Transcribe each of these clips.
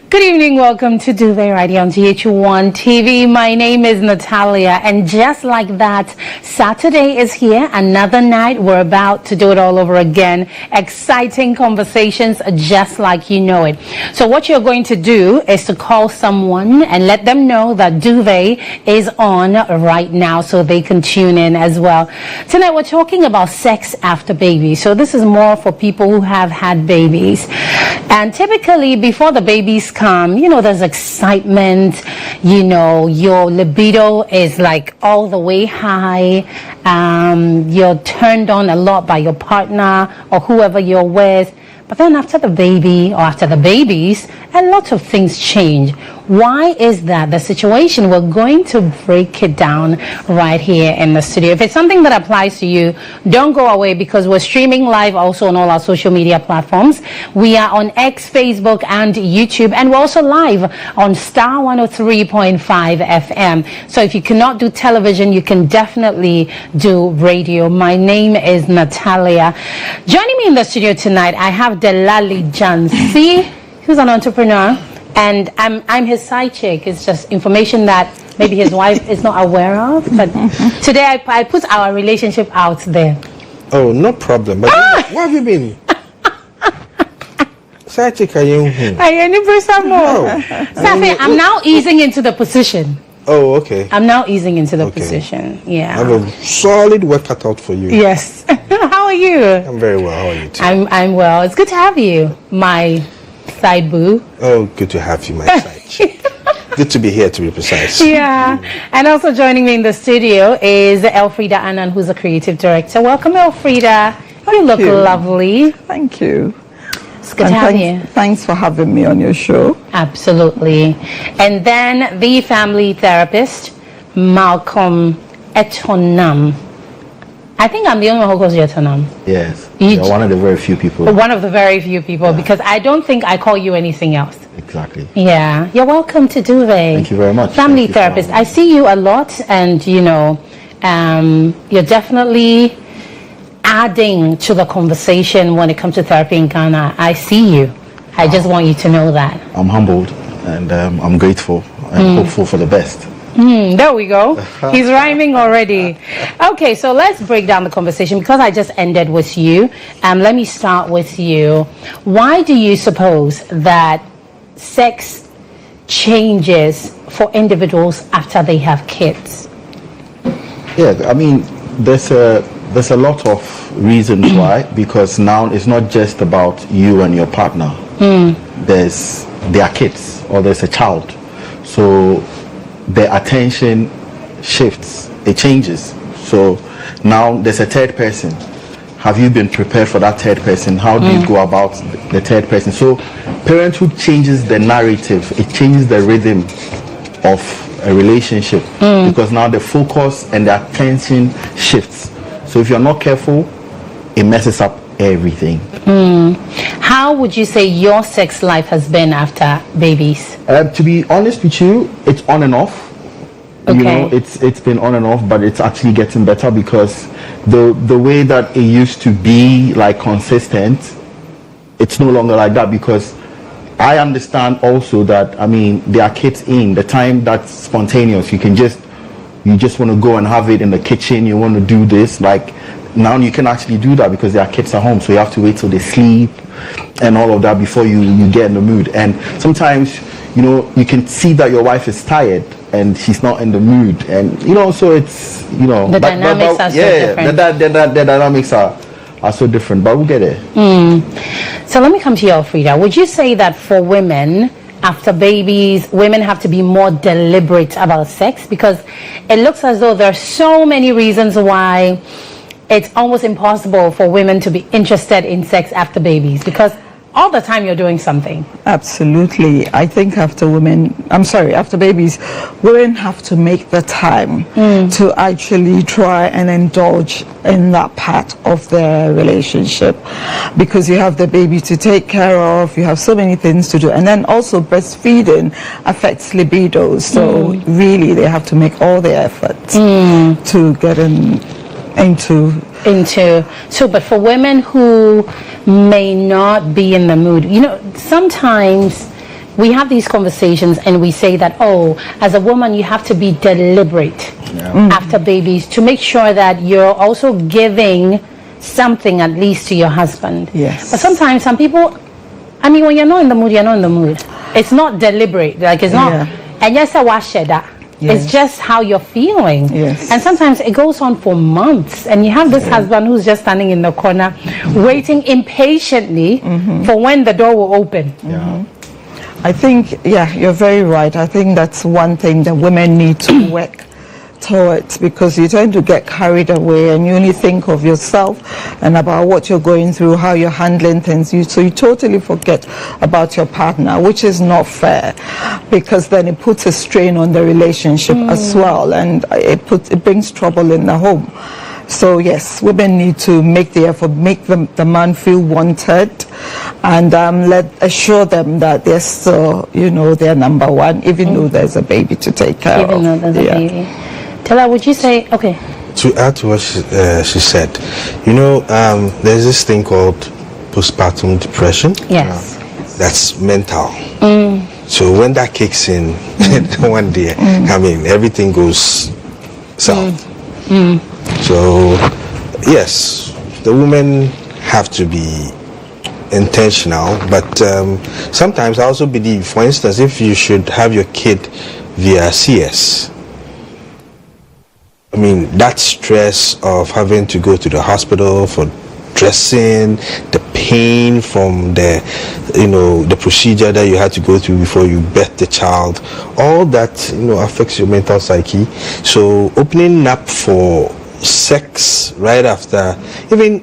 Good evening, welcome to Duvet Radio on GHOne TV. My name is Natalia, and just like that, Saturday is here, another night. We're about to do it all over again. Exciting conversations just like you know it. So what you're going to do is to call someone and let them know that Duvet is on right now so they can tune in as well. Tonight we're talking about sex after baby. So this is more for people who have had babies. And typically before the babies come, you know, there's excitement, you know, your libido is like all the way high. You're turned on a lot by your partner or whoever you're with. But then after the baby or after the babies, a lot of things change. Why is that the situation? We're going to break it down right here in the studio. If it's something that applies to you, don't go away because we're streaming live also on all our social media platforms. We are on X, Facebook, and YouTube, and we're also live on Star 103.5 FM. So if you cannot do television, you can definitely do radio. My name is Natalia. Joining me in the studio tonight, I have Delali Jansi, who's an entrepreneur. And I'm his side chick. It's just information that maybe his wife is not aware of. But today I put our relationship out there. Oh, no problem. But where have you been? Side chick, are you? I'm now easing into the position. Oh, okay. I'm now easing into the position. Yeah. I have a solid work cut out for you. Yes. How are you? I'm very well. How are you too? I'm well. It's good to have you, my side boo. Oh, good to have you, my side chick. Good to be here, to be precise. Yeah. And also joining me in the studio is Elfrida Annan, who's a creative director. Welcome, Elfrida. You look lovely. Thank you. It's good to have you. Thanks for having me on your show. Absolutely. And then the family therapist, Malcolm Etonam. I think I'm the only one who calls you Etonam. Yes. You're one of the very few people. One of the very few people, because I don't think I call you anything else. Exactly. Yeah. You're welcome to Duvet. Thank you very much. Family therapist. I see you a lot, and you know, you're definitely adding to the conversation when it comes to therapy in Ghana. I see you. I just want you to know that. I'm humbled, and I'm grateful and hopeful for the best. There we go. He's rhyming already. Okay, so let's break down the conversation because I just ended with you. Let me start with you. Why do you suppose that sex changes for individuals after they have kids? Yeah, I mean, there's a lot of reasons why, because now it's not just about you and your partner. There are kids or there's a child. So the attention shifts, it changes. So now there's a third person. Have you been prepared for that third person? How do you go about the third person? So parenthood changes the narrative, it changes the rhythm of a relationship because now the focus and the attention shifts. So if you're not careful, it messes up everything. How would you say your sex life has been after babies? To be honest with you, it's on and off. Okay. You know, it's been on and off, but it's actually getting better because the way that it used to be like consistent, it's no longer like that because I understand also that, I mean, there are kids in the time that's spontaneous. You just want to go and have it in the kitchen. You want to do this, like now you can actually do that because there are kids at home, so you have to wait till they sleep and all of that before you get in the mood. And sometimes, you know, you can see that your wife is tired and she's not in the mood, and you know, so it's, you know, the dynamics are so different. The dynamics are so different, but we'll get it. So let me come to you, Elfrida. Would you say that for women after babies, women have to be more deliberate about sex? Because it looks as though there are so many reasons why it's almost impossible for women to be interested in sex after babies, because all the time you're doing something. Absolutely. I think after babies, women have to make the time to actually try and indulge in that part of their relationship, because you have the baby to take care of, you have so many things to do, and then also breastfeeding affects libido, so really they have to make all the efforts to get into. So, but for women who may not be in the mood, you know, sometimes we have these conversations and we say that, oh, as a woman, you have to be deliberate after babies to make sure that you're also giving something at least to your husband. Yes. But sometimes some people, I mean, when you're not in the mood, you're not in the mood. It's not deliberate. Like, it's not, and yes, I wash that. Yes. It's just how you're feeling. Yes. And sometimes it goes on for months. And you have this husband who's just standing in the corner, waiting impatiently for when the door will open. I think, you're very right. I think that's one thing that women need to work towards, because you tend to get carried away and you only think of yourself and about what you're going through, how you're handling things. So you totally forget about your partner, which is not fair, because then it puts a strain on the relationship as well, and it brings trouble in the home. So yes, women need to make the effort, make the man feel wanted, and assure them that they're still, they're number one, even though there's a baby to take care of. Even though there's a baby. Tella, would you say, okay. To add to what she said, there's this thing called postpartum depression. Yes. That's mental. So when that kicks in, one day, everything goes south. So, yes, the women have to be intentional, but sometimes I also believe, for instance, if you should have your kid via CS, that stress of having to go to the hospital for dressing, the pain from the procedure that you had to go through before you birth the child, all that, affects your mental psyche. So opening up for sex right after, even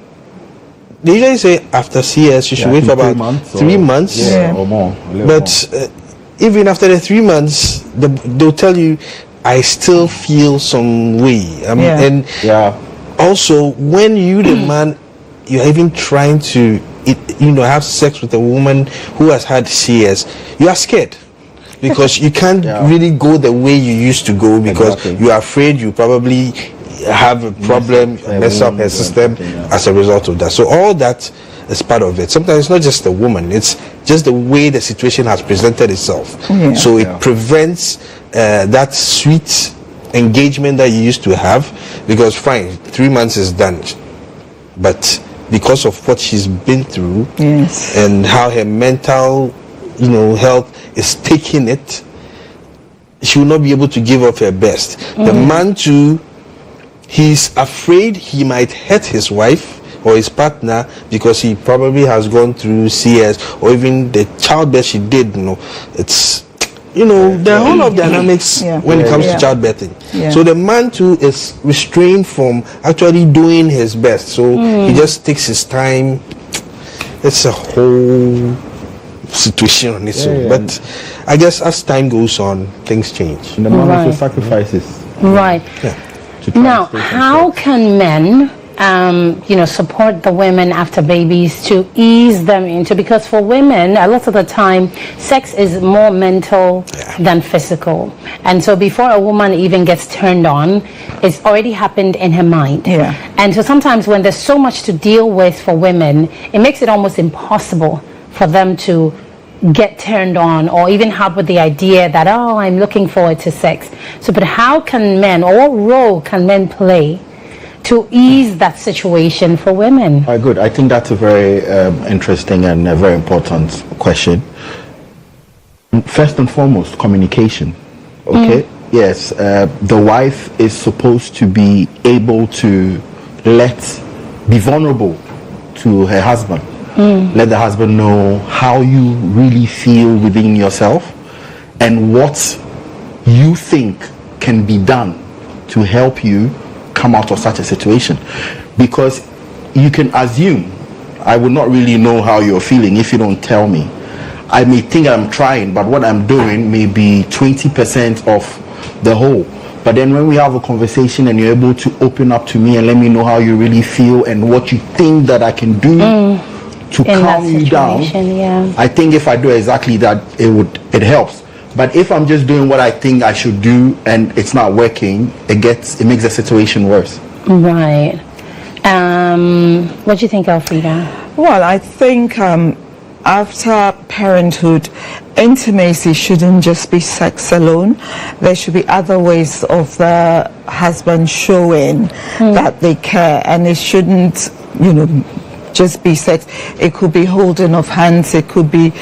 they usually say after CS you should wait for about 3 months or more. But even after the 3 months, they'll tell you, I still feel some way. And also when you, the man, you're even trying to have sex with a woman who has had CS, you are scared, because you can't really go the way you used to go, because you are afraid you probably have a problem, mess up her system as a result of that. So all that is part of it. Sometimes it's not just the woman, it's just the way the situation has presented itself. So it prevents that sweet engagement that you used to have, because fine, 3 months is done, but because of what she's been through and how her mental health is taking it, she will not be able to give up her best. The man too, he's afraid he might hurt his wife or his partner, because he probably has gone through CS, or even the childbirth she did. It's there are a whole lot of dynamics when it comes to childbirthing. So the man too is restrained from actually doing his best, so he just takes his time. It's a whole situation on its own. But I guess as time goes on, things change. And the man also sacrifices. Right. Now, how can men support the women after babies to ease them into, because for women a lot of the time sex is more mental than physical, and so before a woman even gets turned on, it's already happened in her mind. And so sometimes when there's so much to deal with for women, it makes it almost impossible for them to get turned on or even help with the idea that, oh, I'm looking forward to sex. So but how can men, or what role can men play to ease that situation for women? Good. I think that's a very interesting and a very important question. First and foremost, communication. Okay? Yes, the wife is supposed to be able to be vulnerable to her husband. Let the husband know how you really feel within yourself and what you think can be done to help you come out of such a situation. Because you can assume, I would not really know how you're feeling if you don't tell me. I may think I'm trying, but what I'm doing may be 20% of the whole. But then when we have a conversation and you're able to open up to me and let me know how you really feel and what you think that I can do to calm you down, I think if I do exactly that, it helps. But if I'm just doing what I think I should do and it's not working, it makes the situation worse. Right. What do you think, Elfrida? Well, I think after parenthood, intimacy shouldn't just be sex alone. There should be other ways of the husband showing that they care, and it shouldn't, just be sex. It could be holding of hands, it could be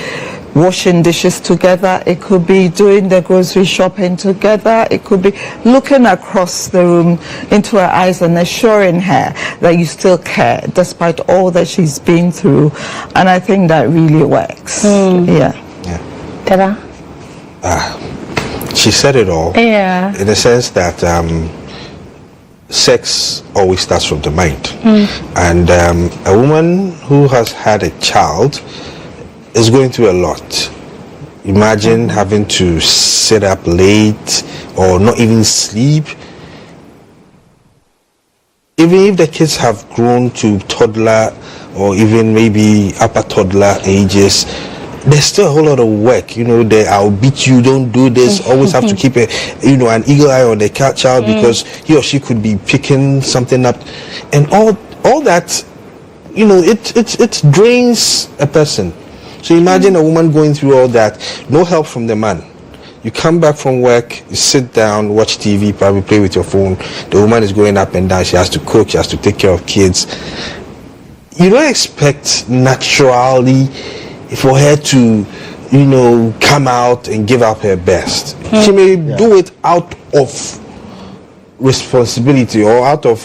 washing dishes together, it could be doing the grocery shopping together, it could be looking across the room into her eyes and assuring her that you still care despite all that she's been through. And I think that really works. Dada? She said it all. Yeah. In the sense that sex always starts from the mind. And a woman who has had a child is going through a lot. Imagine having to sit up late or not even sleep. Even if the kids have grown to toddler or even maybe upper toddler ages, there's still a whole lot of work. I'll beat you, don't do this. Always have to keep an eagle eye on the child because he or she could be picking something up, and all that. It drains a person. So imagine a woman going through all that, no help from the man. You come back from work, you sit down, watch TV, probably play with your phone. The woman is going up and down. She has to cook. She has to take care of kids. You don't expect naturally for her to, come out and give up her best. She may do it out of responsibility or out of,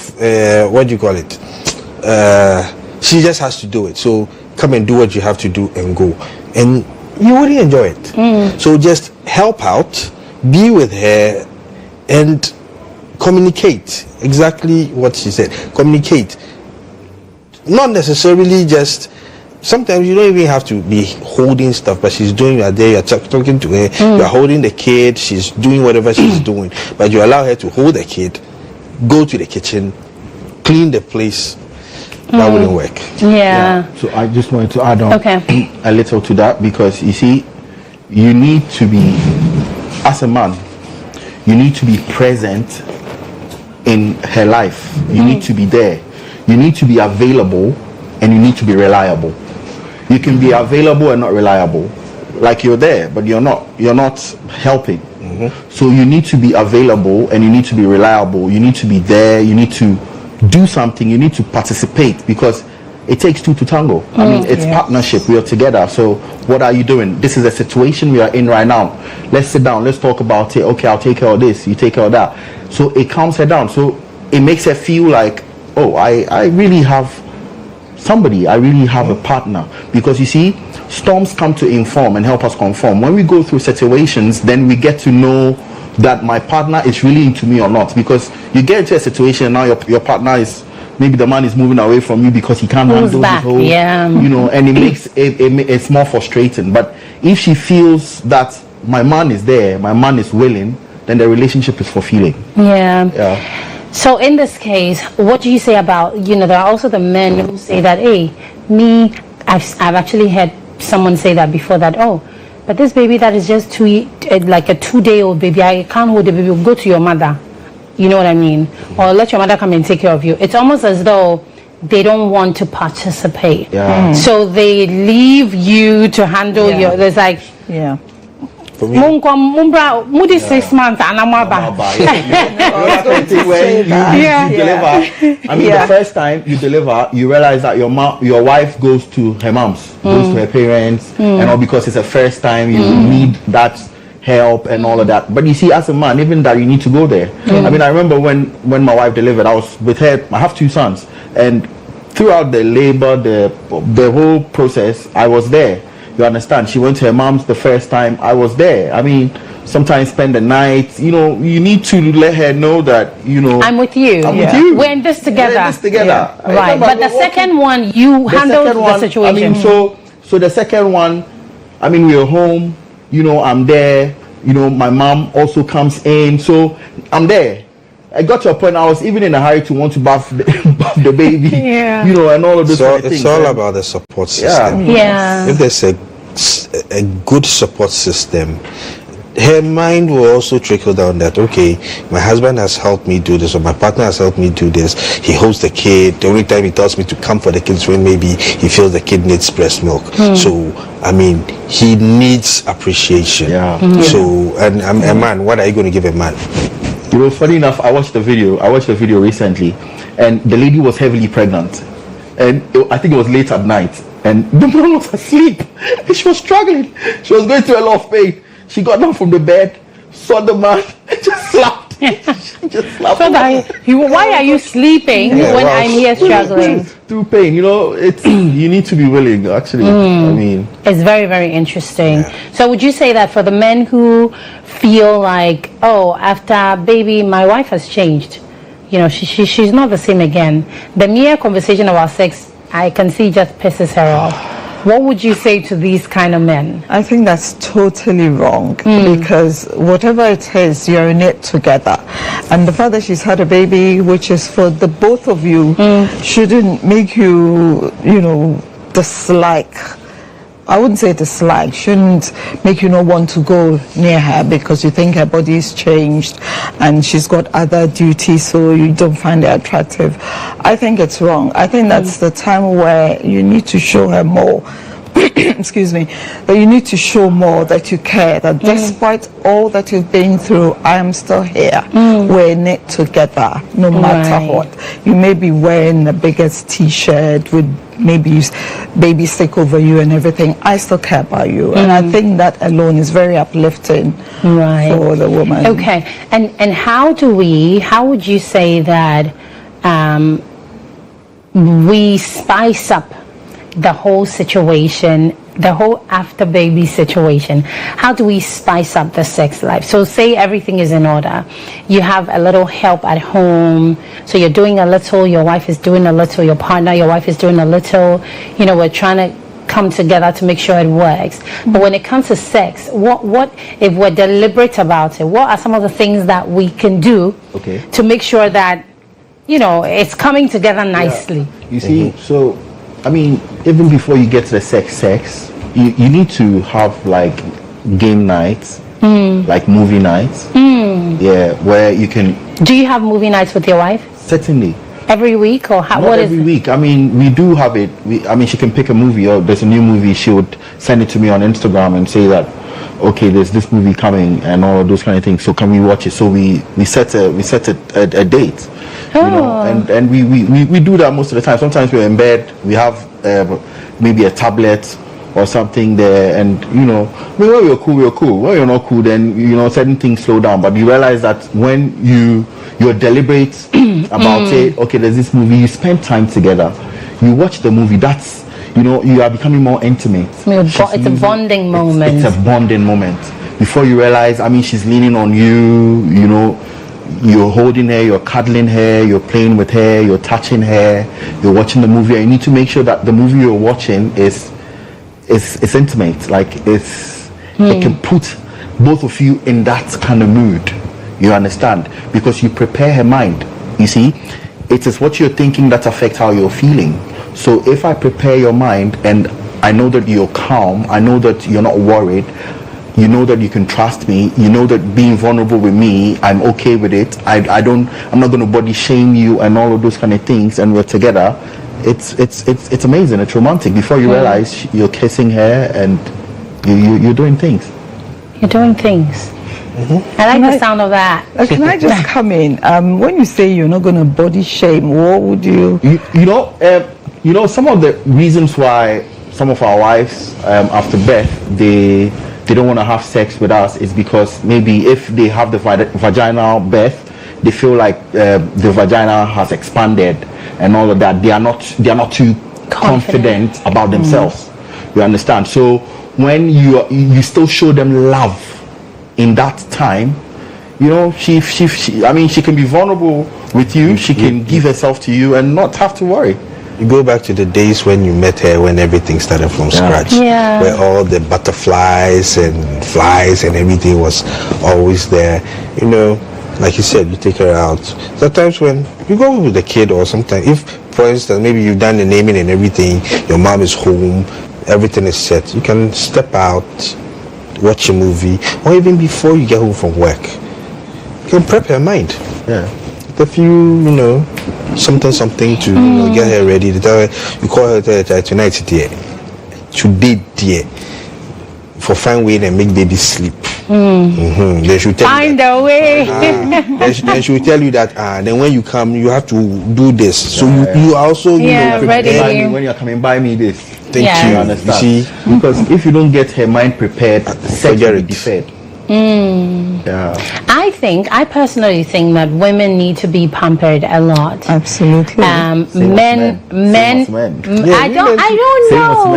she just has to do it. So come and do what you have to do and go. And you wouldn't enjoy it. So just help out, be with her, and communicate. Exactly what she said. Communicate. Not necessarily just... Sometimes you don't even have to be holding stuff, but she's doing it there, you're talking to her, you're holding the kid, she's doing whatever she's doing, but you allow her to hold the kid, go to the kitchen, clean the place. That wouldn't work. Yeah. So I just wanted to add on a little to that, because you see, you need to be, as a man, you need to be present in her life. You need to be there. You need to be available, and you need to be reliable. You can be available and not reliable. Like you're there, but you're not helping. So you need to be available and you need to be reliable. You need to be there. You need to do something. You need to participate, because it takes two to tango. I mean, it's partnership. We are together. So what are you doing? This is a situation we are in right now. Let's sit down. Let's talk about it. Okay, I'll take care of this. You take care of that. So it calms her down. So it makes her feel like, oh, I really have somebody. I really have a partner. Because you see, storms come to inform and help us conform. When we go through situations, then we get to know that my partner is really into me or not. Because you get into a situation now, your partner is, maybe the man is moving away from you because he can't handle his whole, and it makes it's more frustrating. But if she feels that my man is there, my man is willing, then the relationship is fulfilling. So in this case, what do you say about, there are also the men who say that, hey, I've actually had someone say that before, that, oh, but this baby that is just like a 2-day-old baby, I can't hold the baby, go to your mother. You know what I mean? Or let your mother come and take care of you. It's almost as though they don't want to participate. So they leave you to handle your, there's like, For me, 6 months and I'm the first time you deliver, you realize that your wife goes to her mom's, goes to her parents, and all, because it's the first time you need that help and all of that. But you see, as a man, even that, you need to go there. I mean, I remember when my wife delivered, I was with her. I have 2 sons, and throughout the labor, the whole process, I was there. You understand? She went to her mom's the first time. I was there. I mean, sometimes spend the night. You need to let her know that, I'm with you. I'm with you. We're in this together. We're in this together. Right. But the second one, you handled the situation. I mean, so the second one, I mean, we were home. I'm there. My mom also comes in. So I'm there. I got to a point I was even in a hurry to want to bath the baby, and all of this. So it's all about the support system. Yeah. If there's a good support system, her mind will also trickle down that, okay, my husband has helped me do this, or my partner has helped me do this. He holds the kid. The only time he tells me to come for the kids when maybe he feels the kid needs breast milk. So, I mean, he needs appreciation. Yeah. So, and a man, what are you going to give a man? You know, funny enough, I watched the video recently, and the lady was heavily pregnant, and I think it was late at night, and the mom was asleep, and she was struggling. She was going through a lot of pain. She got down from the bed, saw the man, and just slapped. She just slapped. So why are you sleeping when I'm here struggling? Through pain, you know, it's you need to be willing. Actually, I mean, it's very, very interesting. So would you say that for the men who feel like, oh, after baby, my wife has changed, you know, she's not the same again, the mere conversation about sex, I can see, just pisses her off. What would you say to these kind of men? I think that's totally wrong, because whatever it is, you're in it together. And the fact that she's had a baby, which is for the both of you, shouldn't make you, you know, dislike. I wouldn't say dislike, shouldn't make you not want to go near her because you think her body's changed and she's got other duties, so you don't find it attractive. I think it's wrong. I think that's the time where you need to show her more. Excuse me, that you need to show more that you care, that despite all that you've been through, I am still here. We're in it together, no matter what. You may be wearing the biggest t-shirt with maybe baby stick over you and everything. I still care about you, and I think that alone is very uplifting for the woman. Okay, and how would you say that we spice up the whole situation, the whole after baby situation? How do we spice up the sex life? So say everything is in order, you have a little help at home, so you're doing a little, your wife is doing a little, your partner, your wife is doing a little, you know, we're trying to come together to make sure it works. But when it comes to sex, what if we're deliberate about it, what are some of the things that we can do to make sure that, you know, it's coming together nicely? You see, so I mean, even before you get to the sex, you need to have like game nights, like movie nights. Yeah, where you can. Do you have movie nights with your wife? Certainly. Every week, or how? Not every week. I mean, we do have it. I mean, she can pick a movie, or there's a new movie. She would send it to me on Instagram and say that, okay, there's this movie coming, and all of those kind of things. So can we watch it? So we set a date. You know, and we do that most of the time. Sometimes we're in bed, we have maybe a tablet or something there, and you know, when we're cool. When you're not cool, then you know certain things slow down. But you realize that when you're deliberate about it, okay, there's this movie, you spend time together, you watch the movie, that's, you know, you are becoming more intimate. It's a bonding moment. It's a bonding moment. Before you realize, I mean, she's leaning on you, you know, you're holding her, you're cuddling her, you're playing with her, you're touching her, you're watching the movie, and you need to make sure that the movie you're watching is intimate, like it can put both of you in that kind of mood, you understand, because you prepare her mind. You see, it is what you're thinking that affects how you're feeling. So if I prepare your mind and I know that you're calm, I know that you're not worried, you know that you can trust me, you know that being vulnerable with me, I'm okay with it, I'm not going to body shame you and all of those kind of things, and we're together, it's amazing, it's romantic. Before you realize, you're kissing her and you're doing things. You're doing things. I like the sound of that. Can I just come in? When you say you're not going to body shame, what would you... You know, some of the reasons why some of our wives, after birth, they don't want to have sex with us is because maybe if they have the vaginal birth, they feel like the vagina has expanded and all of that. They are not too confident about themselves. You understand? So when you still show them love in that time, you know, she can be vulnerable with you. She can give herself to you and not have to worry. You go back to the days when you met her, when everything started from scratch, where all the butterflies and flies and everything was always there. You know, like you said, you take her out. Sometimes when you go with the kid, or sometimes if, for instance, maybe you've done the naming and everything, your mom is home, everything is set, you can step out, watch a movie, or even before you get home from work, you can prep her mind. Yeah. A few, something to get her ready. You call her tonight, dear. Today, dear. For find way and make baby sleep. Then she'll tell find a way. Then she'll tell you that then when you come, you have to do this. So you also ready. When you're coming, buy me this. Thank you. Understand? You see, because if you don't get her mind prepared, sex will be deferred. Yeah. I personally think that women need to be pampered a lot. Absolutely. Men. Yeah, I don't know.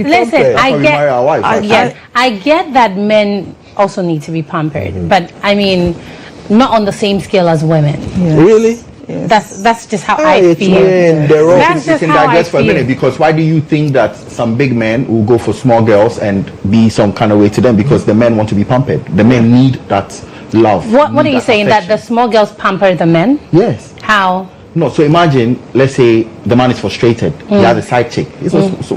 Listen. I get that men also need to be pampered, but I mean, not on the same scale as women. Yeah. Really? Yes. That's just how I feel. That's just how I feel. For a minute, because why do you think that some big men will go for small girls and be some kind of way to them? Because the men want to be pampered. The men need that love. What are you saying? Affection. That the small girls pamper the men? Yes. How? No, so imagine, let's say the man is frustrated. He has a side chick. It's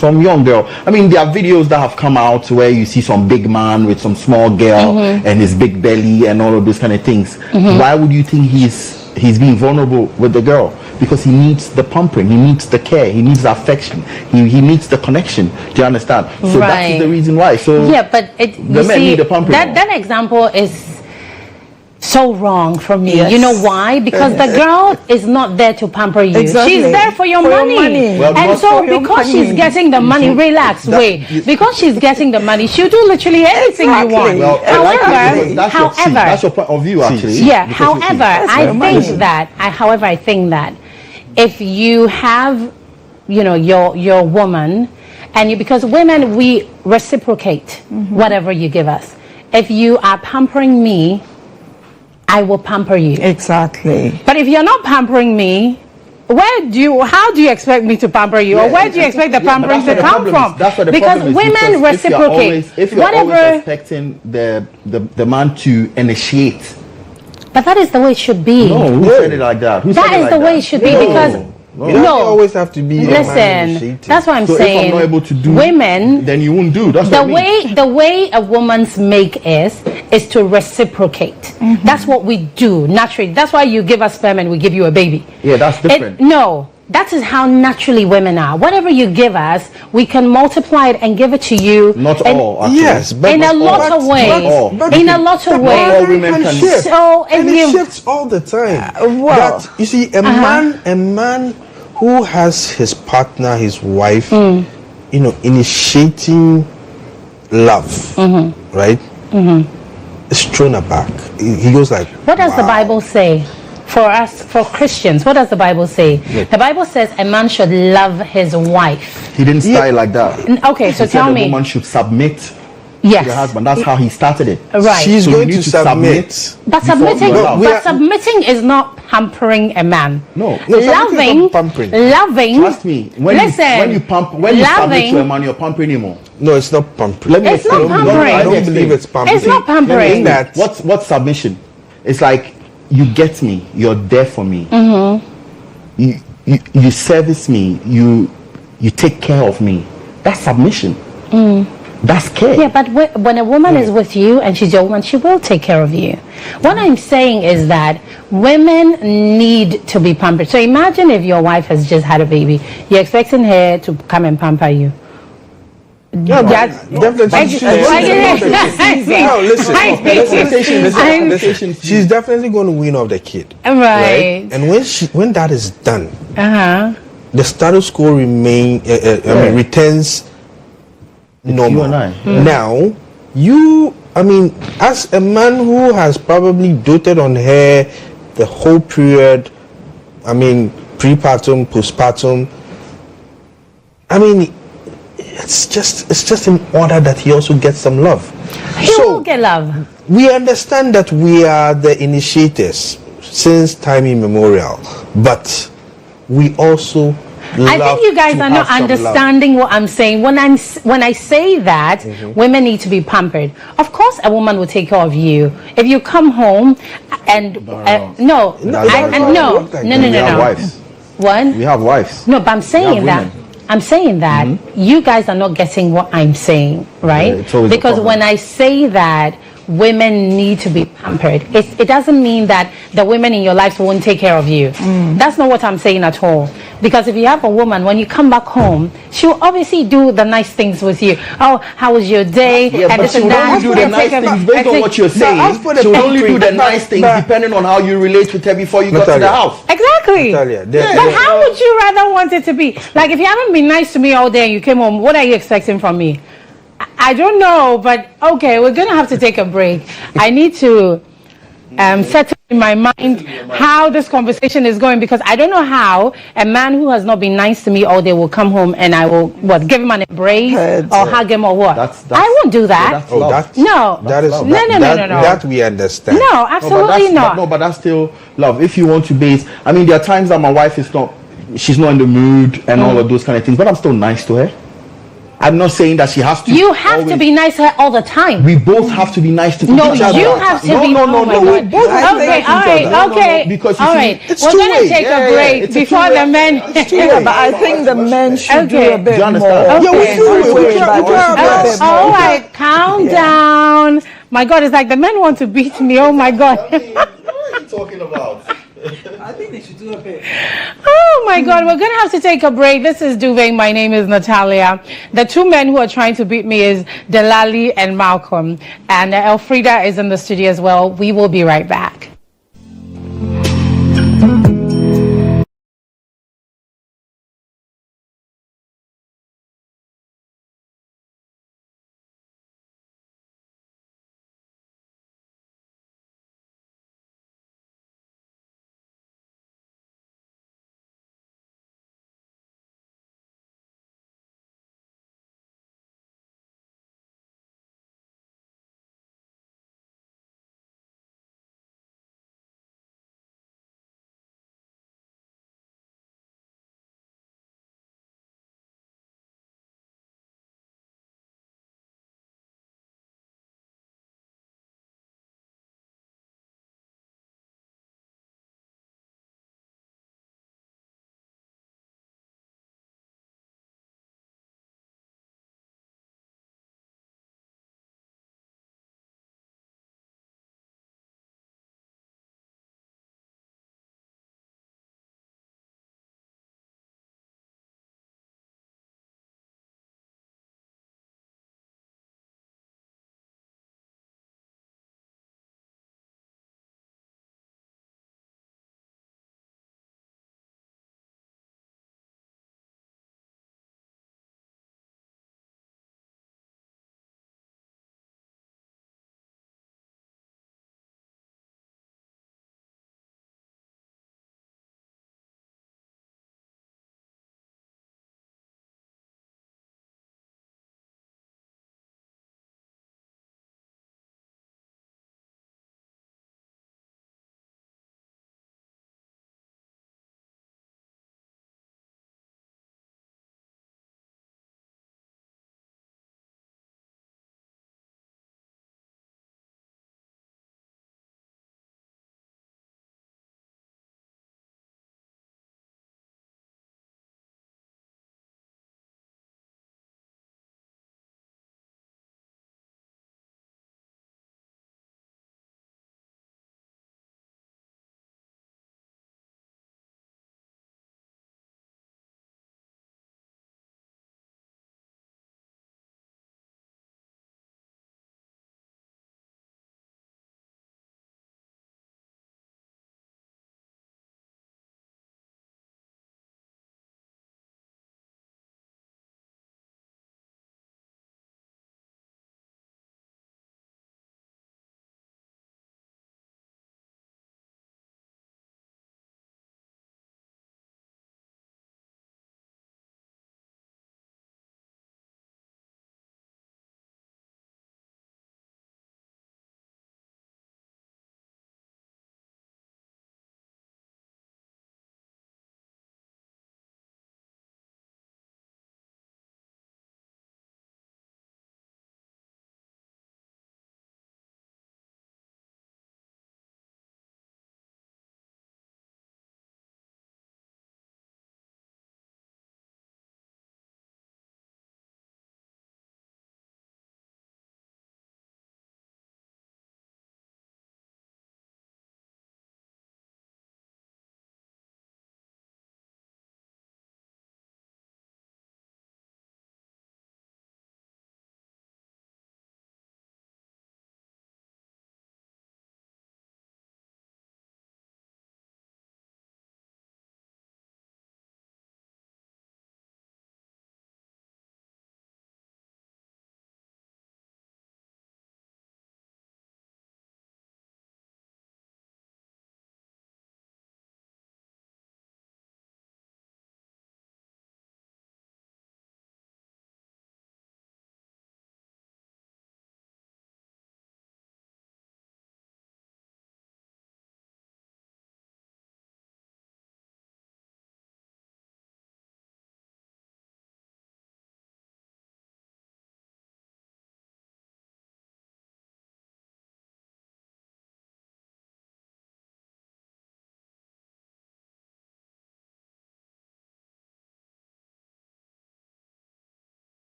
some young girl. I mean, there are videos that have come out where you see some big man with some small girl and his big belly and all of those kind of things. Why would you think he's being vulnerable with the girl? Because he needs the pampering, he needs the care, he needs the affection, he needs the connection. Do you understand? So that is the reason why. So but the men need the pampering. That example is so wrong for me. Yes. You know why? Because the girl is not there to pamper you. Exactly. She's there for your money. Well, and so because she's getting the money, because she's getting the money, she'll do literally anything you want. Well, however, that's your point of view, actually. Yeah. However, I think that if you have, your woman, and because women, we reciprocate whatever you give us. If you are pampering me, I will pamper you. Exactly. But if you're not pampering me, how do you expect me to pamper you? Or where do you expect the pampering to come from? That's what the because problem is, women reciprocate. If you're always expecting the man to initiate. But that is the way it should be. No, who said it like that? That is the way it should be because you always have to be. Listen, that's what I'm saying. If I'm not able to do women, then you won't do. That's the way a woman's make is to reciprocate. That's what we do naturally. That's why you give us sperm and we give you a baby. Yeah, that's different. That is how naturally women are. Whatever you give us, we can multiply it and give it to you. Not all, actually. Yes, but in a lot of ways. In a lot of ways. All women can shift. So and it shifts all the time. You see, a man who has his partner, his wife, initiating love, right? Is thrown aback. He goes like, what does the Bible say? For us, for Christians, what does the Bible say? Yeah. The Bible says a man should love his wife. He didn't start like that. Okay, so tell me. A woman should submit to the husband. That's how he started it. Right. She's going to submit. But submitting is not pampering a man. No. Loving. Trust me. When you submit to a man, you're pampering him more. No, it's not pampering. It's not pampering. I don't believe it's pampering. It's not pampering. What's submission? It's like, you get me, you're there for me. You service me, you take care of me. That's submission. That's care. Yeah, but when a woman is with you and she's your woman, she will take care of you. What I'm saying is that women need to be pampered. So imagine if your wife has just had a baby, you're expecting her to come and pamper you. Yeah, definitely. She's definitely going to win off the kid, right? And when that is done, the status quo returns normal. Now, as a man who has probably doted on her the whole period, prepartum, postpartum, it's just in order that he also gets some love. He will get love. We understand that we are the initiators since time immemorial, but we also I think you guys are not understanding what I'm saying. When I say that women need to be pampered, of course a woman will take care of you. If you come home and We have wives. What? No, but I'm saying that I'm saying that you guys are not getting what I'm saying, right? Because when I say that women need to be pampered, it doesn't mean that the women in your lives won't take care of you. That's not what I'm saying at all. Because if you have a woman, when you come back home, she'll obviously do the nice things with you. Oh, how was your day? Yeah, but she will only do the nice things based on what you're saying. She will only do the nice things depending on how you relate with her before you got to the house. Exactly. But how would you rather want it to be? Like, if you haven't been nice to me all day and you came home, what are you expecting from me? I don't know, but okay, we're going to have to take a break. I need to settle in my mind how this conversation is going, because I don't know how a man who has not been nice to me all day will come home and I will, give him an embrace or hug him or what? I won't do that. No. That we understand. No, absolutely not. But that's still love. If you want to base, I mean, there are times that my wife she's not in the mood and all of those kind of things, but I'm still nice to her. I'm not saying that she has to. You have to be nice to her all the time. We both have to be nice to each other. No, you have to be. No. We both have to be nice to each other. Okay. Because all right. We're going to take a break before the men. Yeah, but I think the men should do a bit more. All right. Calm down. My God, it's like the men want to beat me. Oh my God. What are you talking about? I think they should do a bit. Oh my God, we're going to have to take a break. This is GHOne. My name is Natalia. The two men who are trying to beat me is Delali and Malcolm. And Elfrida is in the studio as well. We will be right back.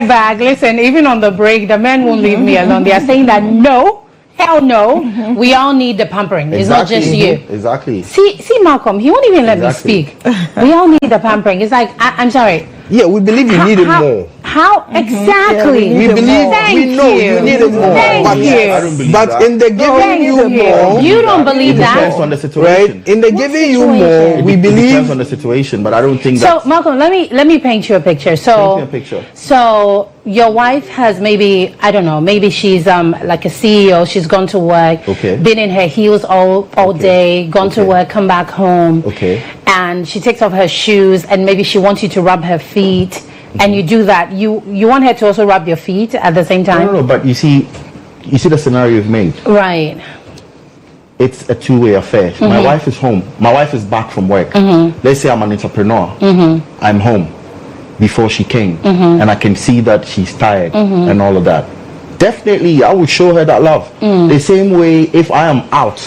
Back. Listen, even on the break, the men won't leave me alone. They are saying that no. Hell no. We all need the pampering. It's not just you. Exactly. See, Malcolm, he won't even let me speak. We all need the pampering. It's like, I'm sorry. Yeah, we believe you need it more. How exactly? Yeah, we believe, we know you need it more. Thank you. I don't believe but that. in the giving you more, you don't believe that. It depends on the situation. Right? In the giving you more, we It believe. depends on the situation, but I don't think So, Malcolm, let me paint you a picture. So, Paint me a picture. So your wife has maybe, I don't know, maybe she's like a CEO. She's gone to work, been in her heels all day, gone to work, come back home, and she takes off her shoes, and maybe she wants you to rub her feet. And you do that. You want her to also rub your feet at the same time? No, but you see the scenario you've made. Right. It's a two-way affair. My wife is home. My wife is back from work. Let's say I'm an entrepreneur. I'm home before she came, and I can see that she's tired and all of that. Definitely, I would show her that love. The same way, if I am out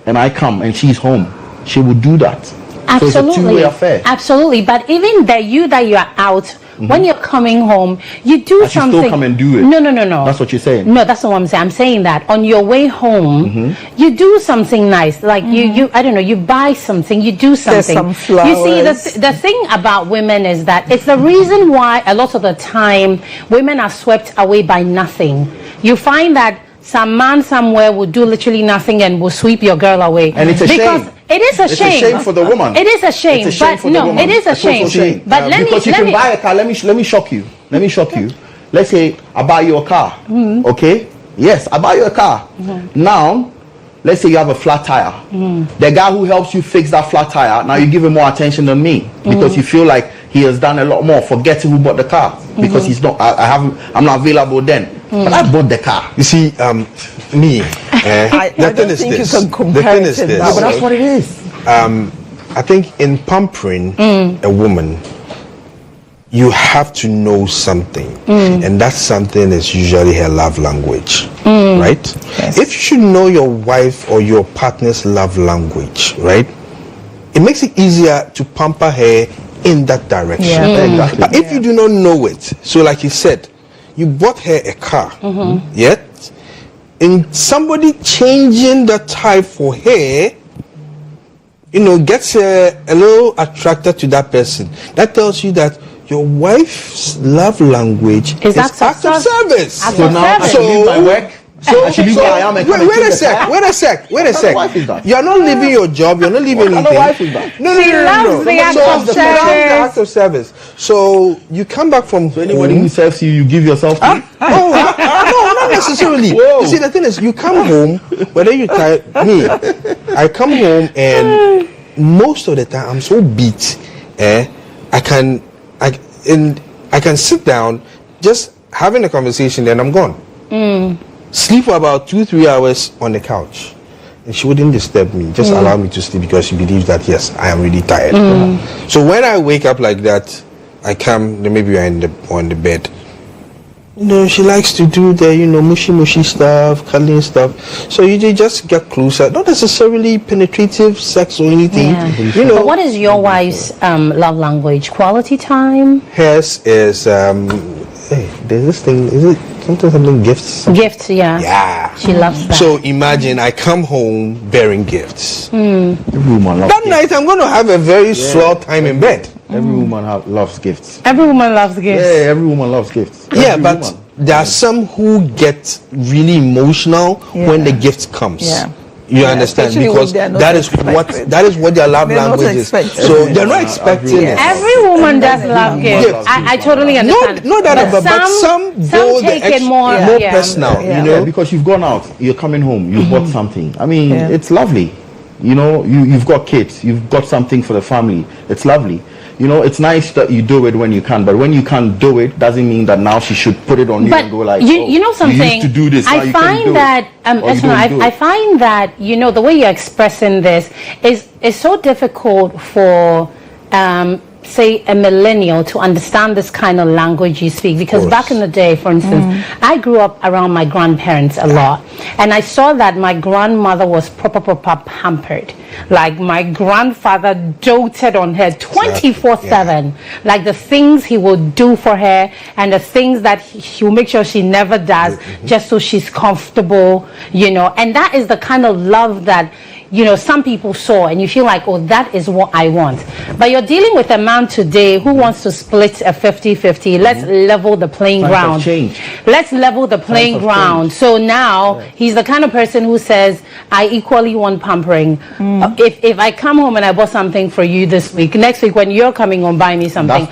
and I come and she's home, she would do that. Absolutely. So it's a two-way affair. Absolutely. But even that you are out, when you're coming home, you do I should something. still come and do it. No. That's what you're saying. No, that's not what I'm saying. I'm saying that on your way home, you do something nice. Like you, I don't know, you buy something, you do something. There's some flowers. You see, the thing about women is that it's the reason why a lot of the time women are swept away by nothing. You find that some man somewhere will do literally nothing and will sweep your girl away. And it's a shame. It is a It's shame. a shame for the woman. It is a shame. It's a shame but for the no, woman. it is a shame. But because you can buy a car. Let me shock you. Let's say I buy you a car. Okay? Yes, I buy you a car. Now, let's say you have a flat tire. The guy who helps you fix that flat tire, now you give him more attention than me because you feel like he has done a lot more, forgetting who bought the car because he's not. I'm not available then. But I bought the car. You see, me. The thing is this. The thing is this. No, but that's what it is. I think in pampering a woman, you have to know something, and that something is usually her love language, right? Yes. If you should know your wife or your partner's love language, right, it makes it easier to pamper her in that direction. Yeah. Exactly. But if you do not know it, so like you said, you bought her a car, yet in somebody changing the type for her, gets her a little attracted to that person. That tells you that your wife's love language is act of service. So now I should leave my work. I should leave where I am and come and wait a sec. You are not leaving your job. You're not leaving anything. Wife is that? No. She loves the act of service. So you come back from So anybody who serves you, you give yourself to? No, not necessarily. Whoa. You see, the thing is, you come home, whether you tired, I come home and most of the time I'm so beat. I can sit down, just having a conversation, then I'm gone. Sleep for about 2-3 hours on the couch, and she wouldn't disturb me. Just allow me to sleep because she believes that yes, I am really tired. So when I wake up like that, I come. Then maybe we're on the bed. She likes to do the mushy stuff, cuddling stuff. So you just get closer. Not necessarily penetrative sex or anything. Yeah. But what is your wife's love language? Quality time? Hers is there's this thing. Is it something gifts? Gifts, yeah. Yeah. She loves that. So imagine I come home bearing gifts. Every woman loves That night I'm going to have a very swell time in bed. Every woman loves gifts. Every woman loves gifts. Yeah, every woman loves gifts. But there are some who get really emotional when the gift comes. Yeah. You understand? Because that is what their love language is. So they're not expecting it. Every woman does love gifts. I totally understand. No doubt about it, but some go take the it more personal. Yeah, because you've gone out, you're coming home, you bought something. I mean, it's lovely. You've got kids, you've got something for the family. It's lovely. It's nice that you do it when you can, but when you can't do it, doesn't mean that now she should put it on you and go like, you know something. You used to do this. I find that I find that the way you're expressing this is so difficult for say a millennial to understand this kind of language you speak, because back in the day, for instance, I grew up around my grandparents a lot, and I saw that my grandmother was proper pampered. Like my grandfather doted on her 24/7, like the things he would do for her and the things that he will make sure she never does, just so she's comfortable, you know. And that is the kind of love that, you know, some people saw, and you feel like, oh, that is what I want. But you're dealing with a man today who wants to split a 50-50. Let's level the playing ground. Let's level the playing ground. So now he's the kind of person who says, I equally want pampering. If I come home and I bought something for you this week, next week when you're coming home, buy me something. I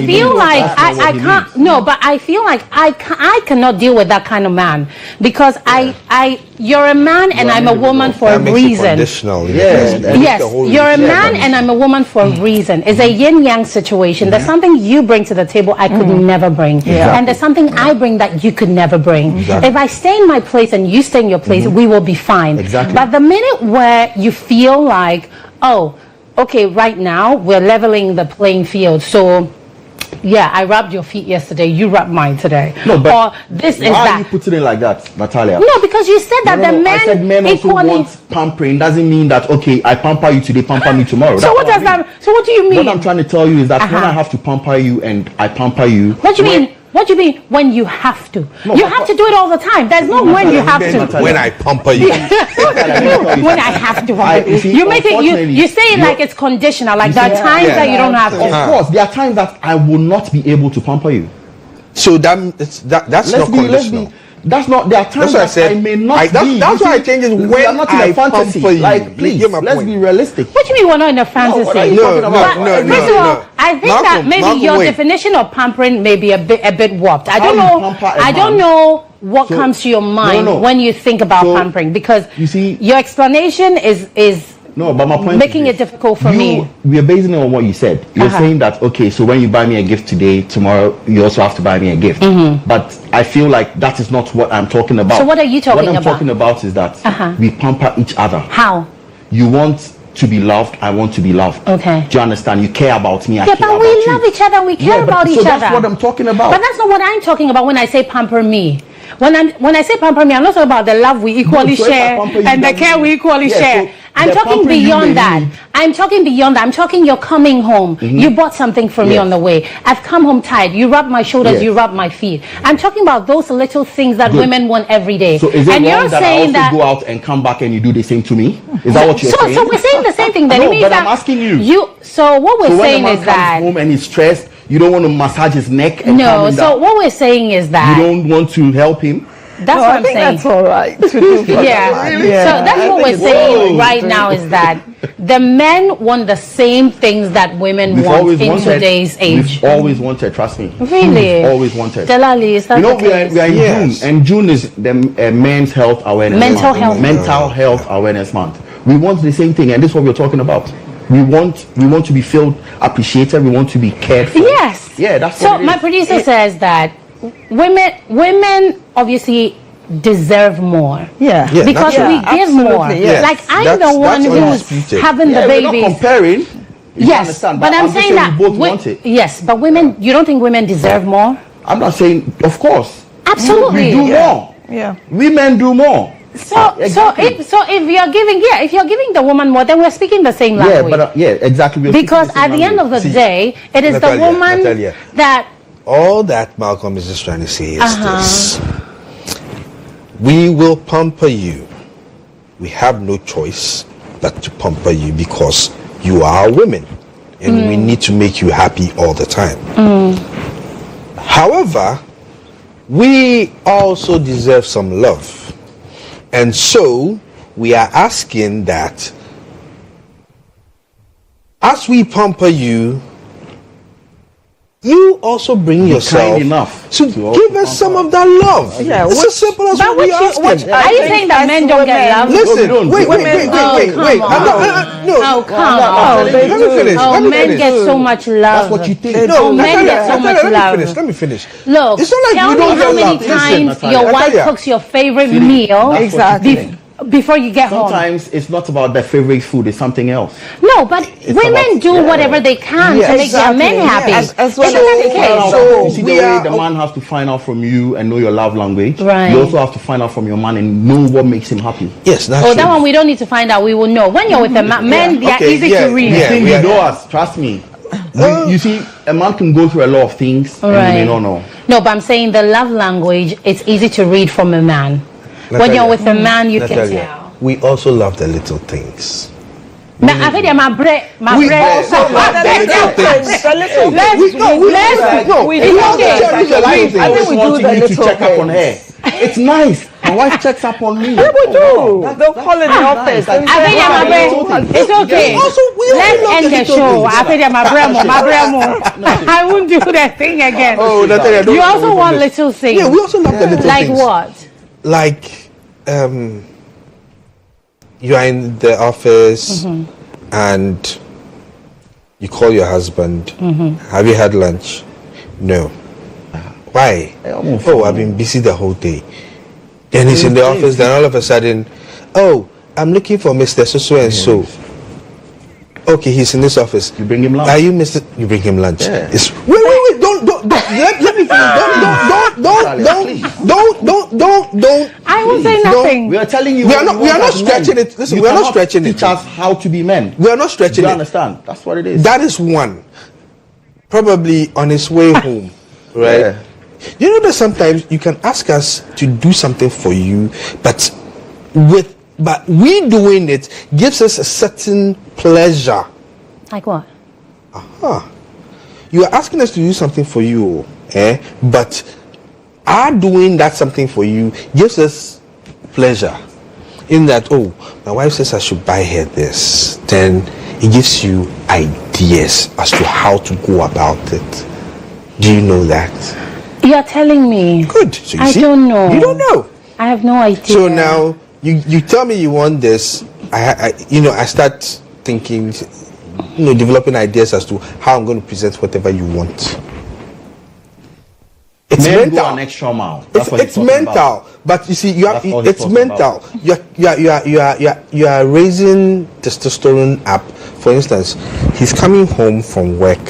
feel like I can't. No, but I feel like I cannot deal with that kind of man, because you're a man and I'm a woman for a reason. Yes, you're a man and I'm a woman for a reason. It's a yin-yang situation. There's something you bring to the table I could never bring. And there's something I bring that you could never bring. If I stay in my place and you stay in your place, we will be fine. But the minute where you feel like, oh, okay, right now we're leveling the playing field, so yeah, I rubbed your feet yesterday, you rubbed mine today. No, but or this is why that. are you putting it like that, Natalia? No, because you said that the men, I said men also equally want pampering. Doesn't mean that, okay, I pamper you today, pamper me tomorrow. So what does that? So what do you mean? What I'm trying to tell you is that when I have to pamper you and I pamper you. What do you mean? What do you mean when you have to? No, you have to do it all the time. There's no when you have to. When I pamper you. When I have to. You make it. You say it like it's conditional. Like there are times that you don't have to. Of course, there are times that I will not be able to pamper you. So that's not conditional. That's not. There are times that I may not be. That's why I change it when I'm not in a fantasy. Pamper you. Like, please, let's be realistic. What do you mean we're not in a fantasy? No, what are you talking about? First of all, I think that maybe your definition of pampering may be a bit warped. I don't know. I don't know what comes to your mind when you think about pampering, because you see, your explanation is no, but my point making it difficult for me. We are basing it on what you said. You're saying that, okay, so when you buy me a gift today, tomorrow you also have to buy me a gift. But I feel like that is not what I'm talking about. So what are you talking about? What I'm talking about is that we pamper each other. How? You want to be loved, I want to be loved. Okay. Do you understand? You care about me, I care about you. Yeah, but we love each other, we care about each other. So that's what I'm talking about. But that's not what I'm talking about when I say pamper me. When I say pamper me, I'm not talking about the love we equally share and the care we equally share. I'm talking beyond that. I'm talking beyond that. I'm talking you're coming home. You bought something for me on the way. I've come home tired. You rub my shoulders, you rub my feet. I'm talking about those little things that women want every day. So is it wrong that I also go out and come back and you do the same to me? Is that what you're saying? So we're saying the same thing then. No, but I'm asking you. So what we're saying is that when a man comes home and he's stressed, you don't want to massage his neck and no, so what we're saying is that you don't want to help him. That's what I'm saying. That's all right to do. So that's what we're saying right now is that the men want the same things that women want in today's age. We've always wanted, trust me. Really? Always wanted. Delali, is that we are in June, and June is the Men's Health Awareness Month. Mental Health Awareness Month. We want the same thing, and this is what we're talking about. We want to be felt appreciated. We want to be cared for. Yes. Yeah, that's so. My producer says that women obviously deserve more. Yeah. Because we give more. Yes. Like I'm the one who's having the babies. We're not comparing. Yes, but I'm saying that we both want it. Yes, but women. You don't think women deserve more? I'm not saying. Of course. Absolutely. We do more. Yeah. Women do more. So if you're giving the woman more, then we're speaking the same language. Exactly. Because at the end of the day, it is the woman that. All that Malcolm is just trying to say is this: we will pamper you. We have no choice but to pamper you because you are women, and we need to make you happy all the time. However, we also deserve some love. And so, we are asking that as we pamper you, you also bring yourself kind enough to give us some of that love. Yeah, it's as simple as what we ask. Are you saying that men don't get love? Listen, wait. No, come on. Let me finish. Men get so much love. That's what you think. No, men get so much love. Let me finish. Look, it's not like tell we don't me how get many love. times Listen, your wife cooks your favorite meal. Exactly. before you get home. Sometimes it's not about their favorite food, it's something else. No, but women do whatever they can to make their men happy. As well. So you see the way the man has to find out from you and know your love language. Right. You also have to find out from your man and know what makes him happy. Yes, that's true. That one we don't need to find out. We will know. When you're with a man, men, they are easy to read. You know us, trust me. You see, a man can go through a lot of things and you may not know. No, but I'm saying the love language, it's easy to read from a man. Natalia, when you're with a man, you can tell. We also love the little things. I think my bread. We also love the little things. I think we do the little check up on her. It's nice. My wife checks up on me. Yeah, we do. They'll call in the office. I think it's okay. Let's end the show. I think my bremo. I won't do that thing again. Oh, Natalia, you also want little things. Yeah, we also love the little like things. Like what? Like, you are in the office and you call your husband. Have you had lunch? No. Why? Oh, I've been busy the whole day. Then he's in the office, then all of a sudden, oh, I'm looking for Mr. So and so. Okay, he's in this office. You bring him lunch. Are you Mr. You bring him lunch. Yeah. Wait, don't let me finish. Don't. I will say nothing. We are telling you. We are not stretching it. Listen, we are not stretching it. Teach us how to be men. We are not stretching it. You understand? That's what it is. That is one. Probably on his way home, right? Yeah. You know that sometimes you can ask us to do something for you, but we doing it gives us a certain pleasure. Like what? You are asking us to do something for you, but our doing that something for you gives us pleasure. In that, oh, my wife says I should buy her this. Then it gives you ideas as to how to go about it. Do you know that? You're telling me. Good. So I don't know. You don't know. I have no idea. So now you tell me you want this. I start thinking, developing ideas as to how I'm going to present whatever you want. It's Men mental. Go an extra mile. It's mental, about. But you see, it's mental. You are raising testosterone up. For instance, he's coming home from work,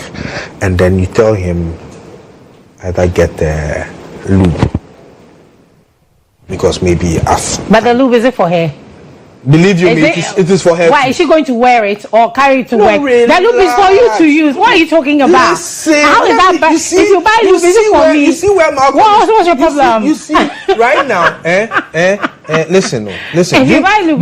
and then you tell him, either get the lube because maybe But the lube, is it for her? Believe you me, it is for her. Why is she going to wear it or carry it to work? Really, the lube is for you to use. What are you talking about? Listen, how is that bad? If you buy lube, is it for me? You see where Malcolm? What's your problem? You see right now, listen. If you buy lube,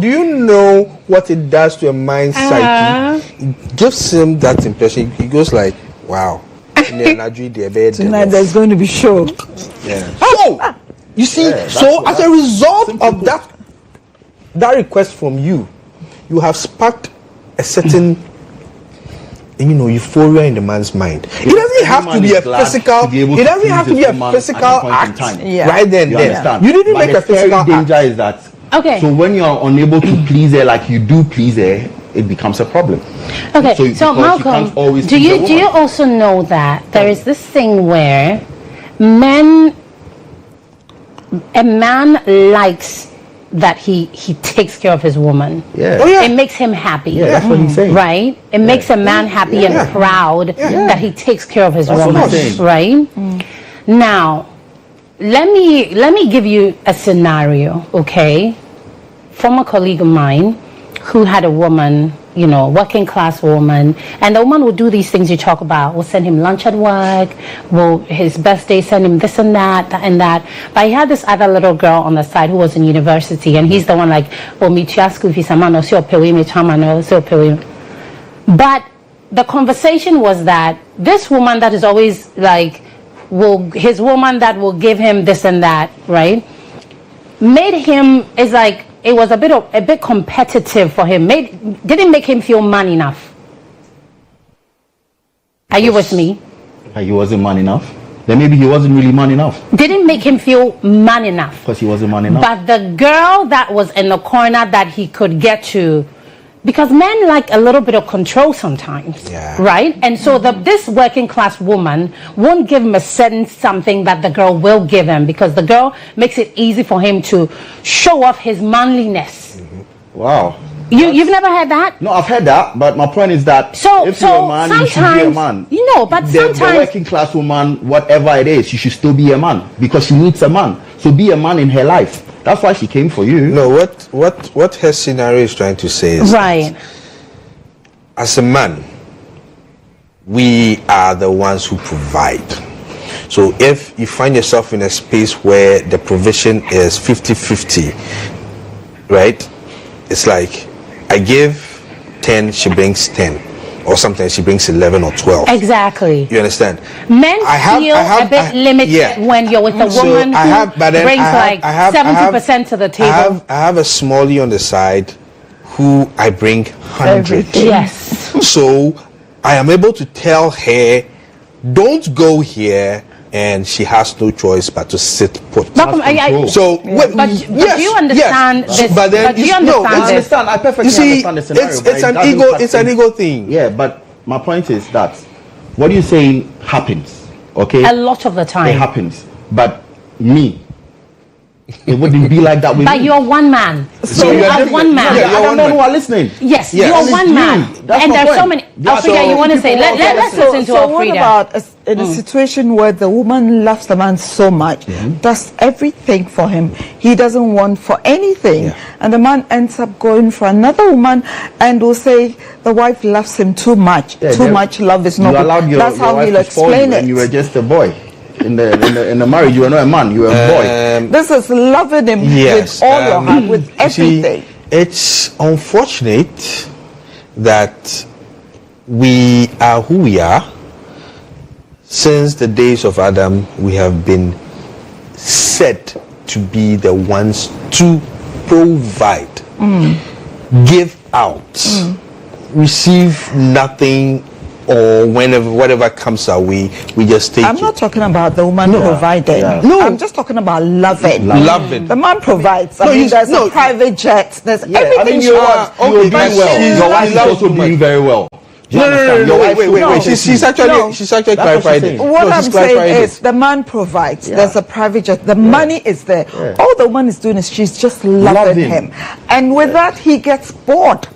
do you know what it does to a mind's psyche? It gives him that impression. He goes like, wow. Tonight there's going to be show. Yeah. So you see, so as a result of that request from you, you have sparked a certain euphoria in the man's mind. It doesn't have to be a physical. It doesn't have to be a physical act. Right then. You didn't make a physical act. The danger is that. Okay. So when you are unable to please her like you do please her, it becomes a problem. Okay. So Malcolm, do you also know that there is this thing where a man likes that he takes care of his woman. Yeah. Oh, yeah. It makes him happy. Yeah, that's what he's saying. Right? It makes a man happy and proud that he takes care of his woman. Right? Now, let me give you a scenario, okay? Former colleague of mine who had a woman, working class woman, and the woman would do these things you talk about. Will send him lunch at work, will his birthday send him this and that and that. But he had this other little girl on the side who was in university, and he's the one like, me to ask if he's a man or so pay me. But the conversation was that this woman that is always like, his woman that will give him this and that, right? Made him, it's like, it was a bit competitive for him. Didn't make him feel man enough. Are you with me? He wasn't man enough. Then maybe he wasn't really man enough. Didn't make him feel man enough. Because he wasn't man enough. But the girl that was in the corner that he could get to because men like a little bit of control sometimes, right? And so this working class woman won't give him a certain something that the girl will give him, because the girl makes it easy for him to show off his manliness. Wow. You've never heard that? No, I've heard that, but my point is that if you're a man, you should be a man. But the working class woman, whatever it is, you should still be a man, because she needs a man. So be a man in her life. That's why she came for you. No, what her scenario is trying to say is right. As a man, we are the ones who provide. So if you find yourself in a space where the provision is 50-50, right? It's like I give 10, she brings 10. Or sometimes she brings 11 or 12. Exactly. You understand? Men feel a bit limited when you're with a woman who brings 70% to the table. I have a smallie on the side who I bring 100. Yes. So I am able to tell her, don't go here, and she has no choice but to sit put. But do you understand this? But then do you understand I perfectly understand the scenario. It's an ego thing. Yeah, but my point is that what you're saying happens. Okay. A lot of the time. It happens, but me, it wouldn't be like that with But me. you're one man. So you are one man. Yeah, other men who are listening. Yes, you're one man. And there's so many. Africa, you want to say? Let's listen to what about in a situation where the woman loves the man so much, does everything for him, he doesn't want for anything, and the man ends up going for another woman and will say the wife loves him too much. Too much love is not good. That's how he'll explain it. And you were just a boy. In the marriage, you were not a man, you were a boy. This is loving him with all your heart, with everything. It's unfortunate that we are who we are. Since the days of Adam, we have been said to be the ones to provide, give out, receive nothing, or whatever comes our way, we just take it. I'm not talking about the woman providing. No, I'm just talking about loving. Loving. The man provides. There's a private jet. There's everything. I mean, you're doing well. Your wife is also doing very well. No, wait. She's actually clarified it. What I'm saying is the man provides. There's a private jet. The money is there. All the woman is doing is she's just loving him. And with that, he gets bored.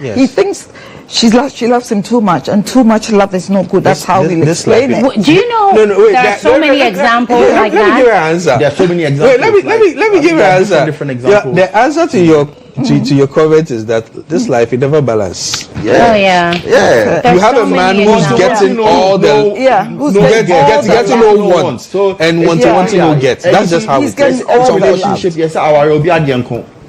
Yes. He thinks she loves him too much, and too much love is no good. That's how he'll explain it. Do you know there are so many examples like that? Let me give you an answer. There are so many examples. Wait, let me give you an answer. Different examples. The answer to your comment is that this life it never balances. Yeah. Oh yeah. You have a man who's getting all the getting all wants and wanting no gets. That's just how it is. All relationship. Yes, our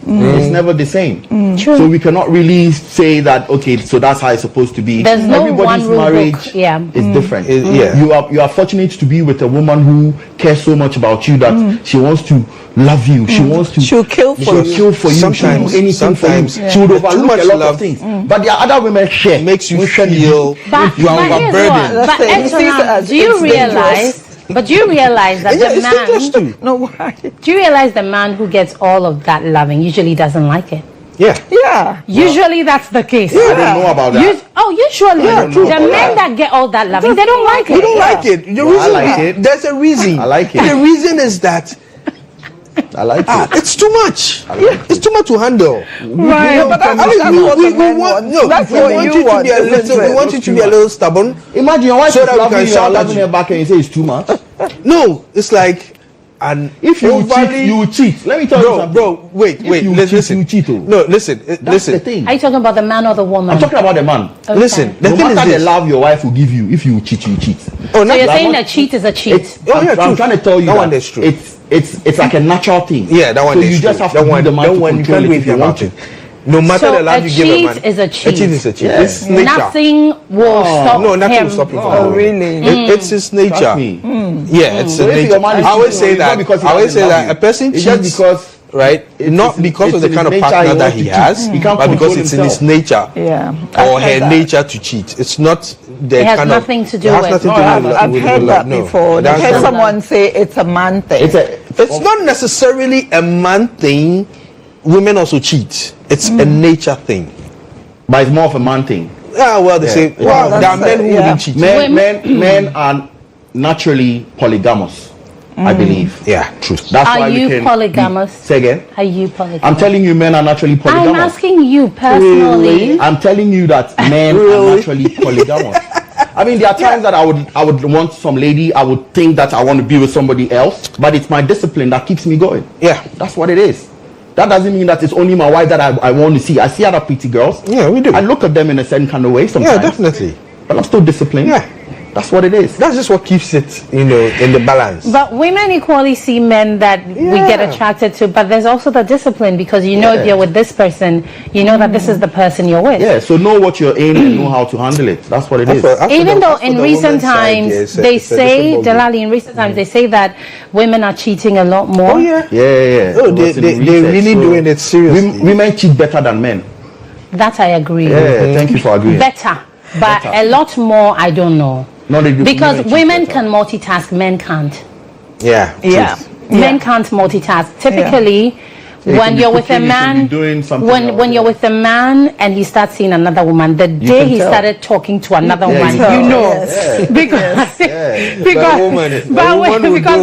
it's never the same. So we cannot really say that so that's how it's supposed to be. There's everybody's marriage is different. You are fortunate to be with a woman who cares so much about you that she wants to love you. She'll kill for you. Sometimes, she'll do anything for you. She would overlook a lot of things. But there are other women share. Makes you feel you are overburdened. But Exona, do you realize? But do you realize that the man? No, why? Do you realize the man who gets all of that loving usually doesn't like it? Yeah. Usually that's the case. I didn't know about that. Usually, the men that get all that loving, they don't like it. You don't like it. The reason, I like it. There's a reason. I like it. The reason is that I like it. It's too much. It's too much to handle. Right. We want you to be a little stubborn. Imagine your wife is loving her back and you say it's too much. No, it's like, and if you cheat, you cheat. Let me tell you something. Bro, wait. Listen. You cheat. No, listen. That's the thing. Are you talking about the man or the woman? I'm talking about the man. Okay. Listen, the no thing is matter this. the love your wife will give you, if you cheat, you cheat. So you're saying a cheat is a cheat? I'm trying to tell you that one is true. It's like a natural thing. Yeah, that one is true. So you just have to be the man to control it if you want to. No matter the love you give a man, is a cheat. A cheat is a cheat. Yeah. It's nature. Nothing will stop him. Nothing will stop him from Oh, really? It's his nature. Yeah, it's his nature. I always say that. A person cheats just because, right? Not because of the kind of partner that he has, but because it's in his nature. Or her nature to cheat. It's not the it has kind nothing of. to do with. I've heard that before. I've heard someone say it's a man thing. It's not necessarily a man thing. Women also cheat. It's a nature thing. But it's more of a man thing. Yeah, well, they say, well, there are men who wouldn't cheat. Men are naturally polygamous, I believe. Yeah, true. That's Are why you we can polygamous? Say again? Are you polygamous? I'm telling you, men are naturally polygamous. I'm asking you personally. Really? I'm telling you that men are naturally polygamous. I mean, there are times that I would want some lady, I would think that I want to be with somebody else, but it's my discipline that keeps me going. Yeah. That's what it is. That doesn't mean that it's only my wife that I want to see. I see other pretty girls. Yeah, we do. I look at them in a certain kind of way sometimes. Yeah, definitely. But I'm still disciplined. Yeah. That's what it is. That's just what keeps it, in the balance. But women equally see men that we get attracted to, but there's also the discipline, because if you're with this person, you know that this is the person you're with. Yeah, so know what you're in and know how to handle it. That's what it is. Even though in recent times they say, Delali, in recent times they say that women are cheating a lot more. Oh, yeah. Yeah. Oh, they're really doing it seriously. Women cheat better than men. That I agree. Yeah, thank you for agreeing. Better. But a lot more, I don't know. No, because women can multitask, men can't. Yeah. Men can't multitask. Typically, when you're with a man, when you're with a man and he starts seeing another woman, the day he started talking to another woman, because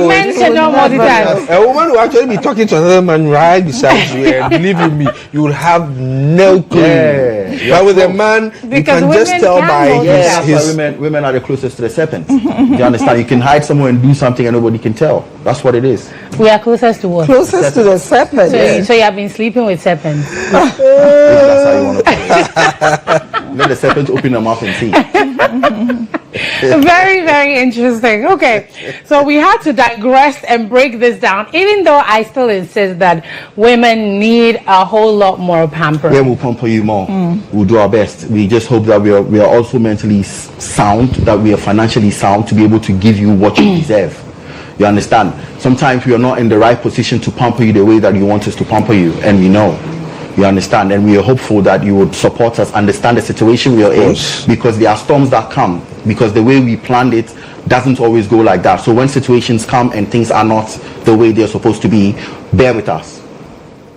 men cannot multitask. A woman will actually be talking to another man right beside you, and believe you me, you will have no clue. But with a man, you can just tell by his. Women are the closest to the serpent. Do you understand? You can hide somewhere and do something and nobody can tell. That's what it is. We are closest to what? Closest to the serpent. So you have been sleeping with serpents. If that's how you want to put it. Let the serpent open her mouth and see. Very, very interesting. Okay, so we had to digress and break this down, even though I still insist that women need a whole lot more pampering. Yeah, we'll pamper you more. We'll do our best. We just hope that we are also mentally sound, that we are financially sound to be able to give you what you deserve. You understand? Sometimes we are not in the right position to pamper you the way that you want us to pamper you, and we know. You understand? And we are hopeful that you would support us, understand the situation we are in, because there are storms that come, because the way we planned it doesn't always go like that. So when situations come and things are not the way they're supposed to be, bear with us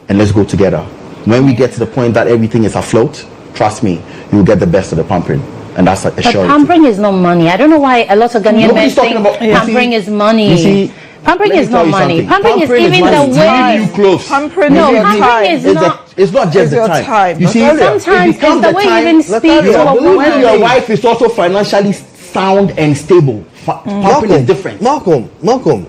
and let's go together. When we get to the point that everything is afloat, trust me, you will get the best of the pampering. And that's a surety. But pampering is not money. I don't know why a lot of Ghanaian men think pampering is money. You see, pampering is not money. Pampering is even the way you close. Pampering is not. It's not just the time. You see, sometimes it's the way you even speak to a woman. When your wife is also financially sound and stable, pampering is different. Malcolm,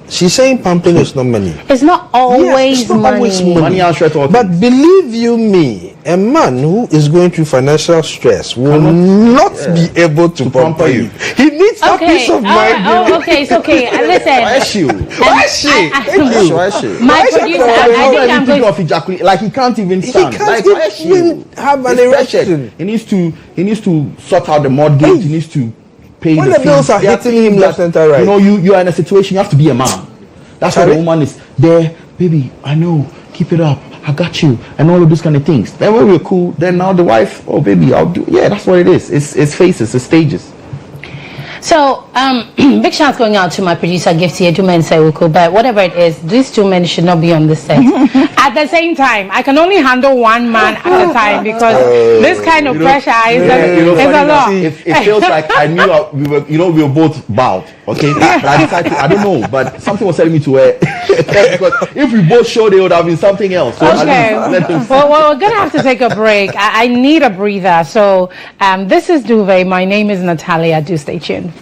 she's saying pampering is not money. It's not always money. But believe you me, a man who is going through financial stress will not be able to pamper you. He needs that peace of mind. Okay, it's okay. Listen. Why is she? My producer, I think I'm going to ejaculate. Like he can't even stand. He can't even have an erection. He needs to sort out the mortgage. He needs to pay when the bills are hitting him left and right. You know, you are in a situation. You have to be a man. That's why the woman is there. Baby, I know. Keep it up. I got you, and all of those kind of things. Then when we're cool, then now the wife, oh baby, I'll do. Yeah, that's what it is. It's phases, it's stages. So, big shout going out to my producer, Gifty Edume and Sewuku, but whatever it is, these two men should not be on the set. At the same time, I can only handle one man at a time because this kind of pressure is a lot. It feels like I knew we were both bowed. Okay, I decided I don't know, but something was telling me to wear. Because if we both showed, it would have been something else. So okay, well, we're gonna have to take a break. I need a breather. So, this is Duvet. My name is Natalia. Do stay tuned.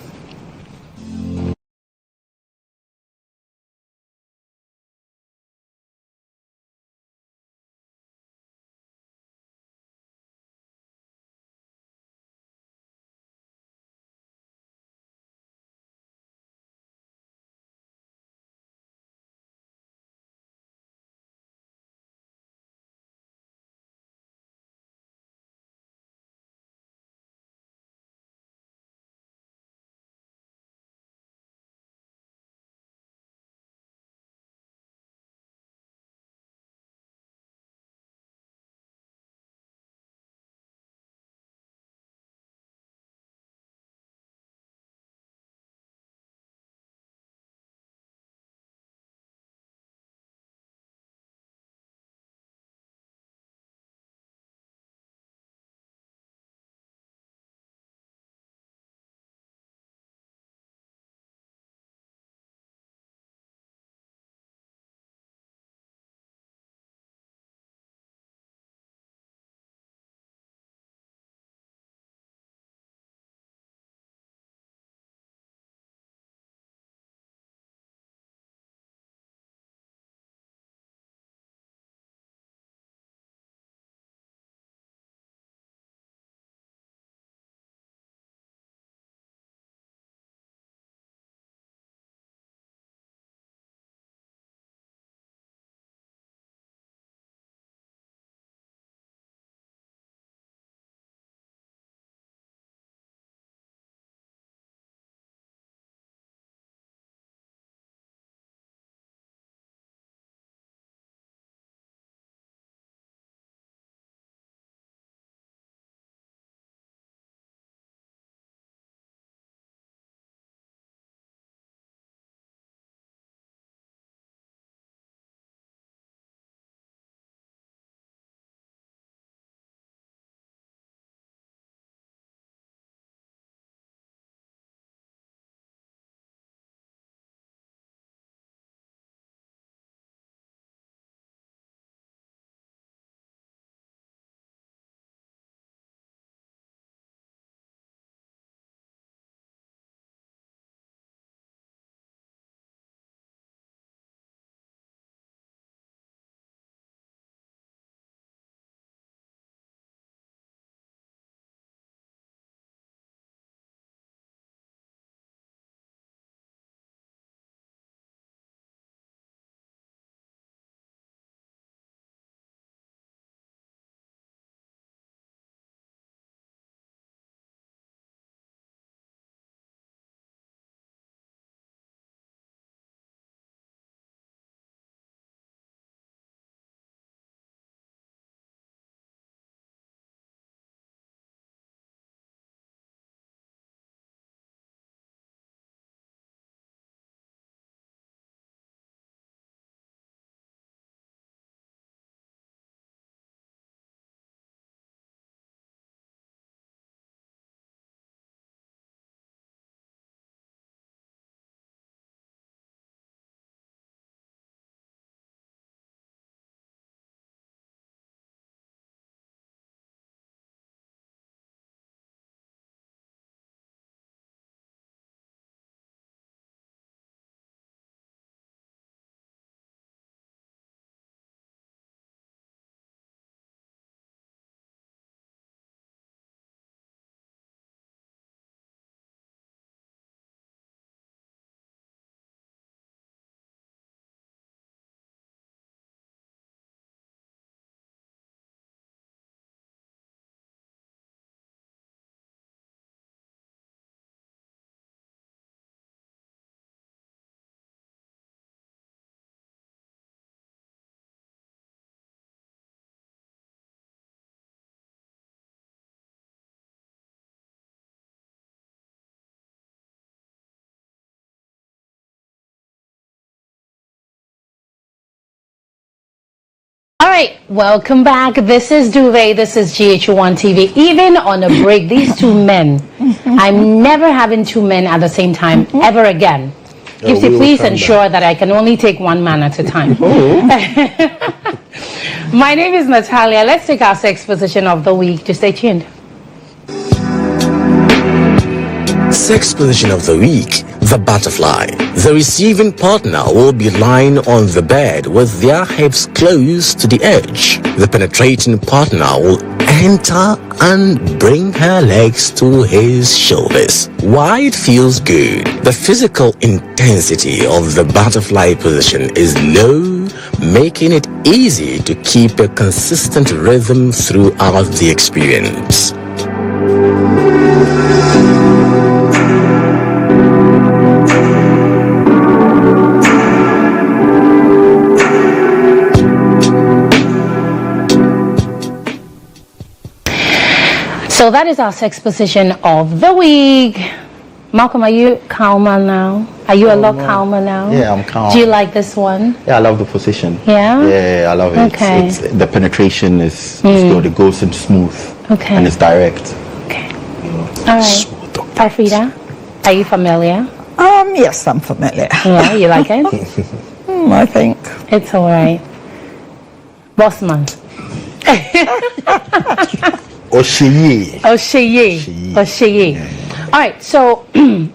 All right, welcome back. This is Duvet. This is GHOne TV. Even on a break, these two men, I'm never having two men at the same time ever again. Gipsy, please ensure that I can only take one man at a time. My name is Natalia. Let's take our sex position of the week. Just stay tuned. Sex position of the week, the butterfly. The receiving partner will be lying on the bed with their hips close to the edge. The penetrating partner will enter and bring her legs to his shoulders. Why it feels good? The physical intensity of the butterfly position is low, making it easy to keep a consistent rhythm throughout the experience. So that is our sex position of the week. Malcolm, are you calmer now? Are you a lot calmer now? Yeah, I'm calm. Do you like this one? Yeah, I love the position. Yeah? Yeah, I love it. Okay. It's the penetration is good. It goes in smooth. Okay. And it's direct. Okay. All right. Farfida, are you familiar? Yes, I'm familiar. Yeah, you like it? I think. It's all right. Bossman. Osheye. All right, so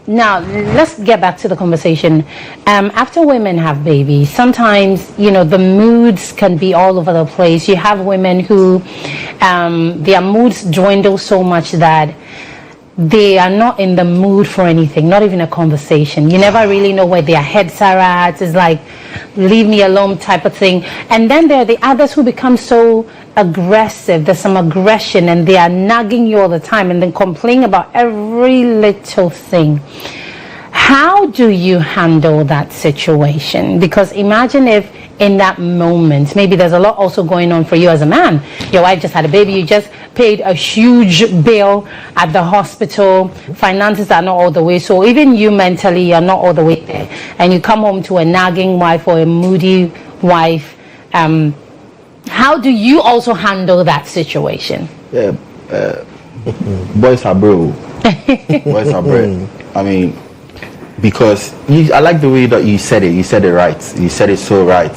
now let's get back to the conversation. After women have babies, sometimes, you know, the moods can be all over the place. You have women who their moods dwindle so much that they are not in the mood for anything, not even a conversation. You never really know where their heads are at. It's like, leave me alone type of thing. And then there are the others who become so aggressive. There's some aggression and they are nagging you all the time and then complaining about every little thing. How do you handle that situation? Because imagine if in that moment, maybe there's a lot also going on for you as a man. Your wife just had a baby, you just paid a huge bill at the hospital, finances are not all the way, so even you mentally, you're not all the way there. And you come home to a nagging wife or a moody wife. How do you also handle that situation? Yeah, boys are bro. Boys are bro. I mean, because I like the way that you said it. You said it right. You said it so right.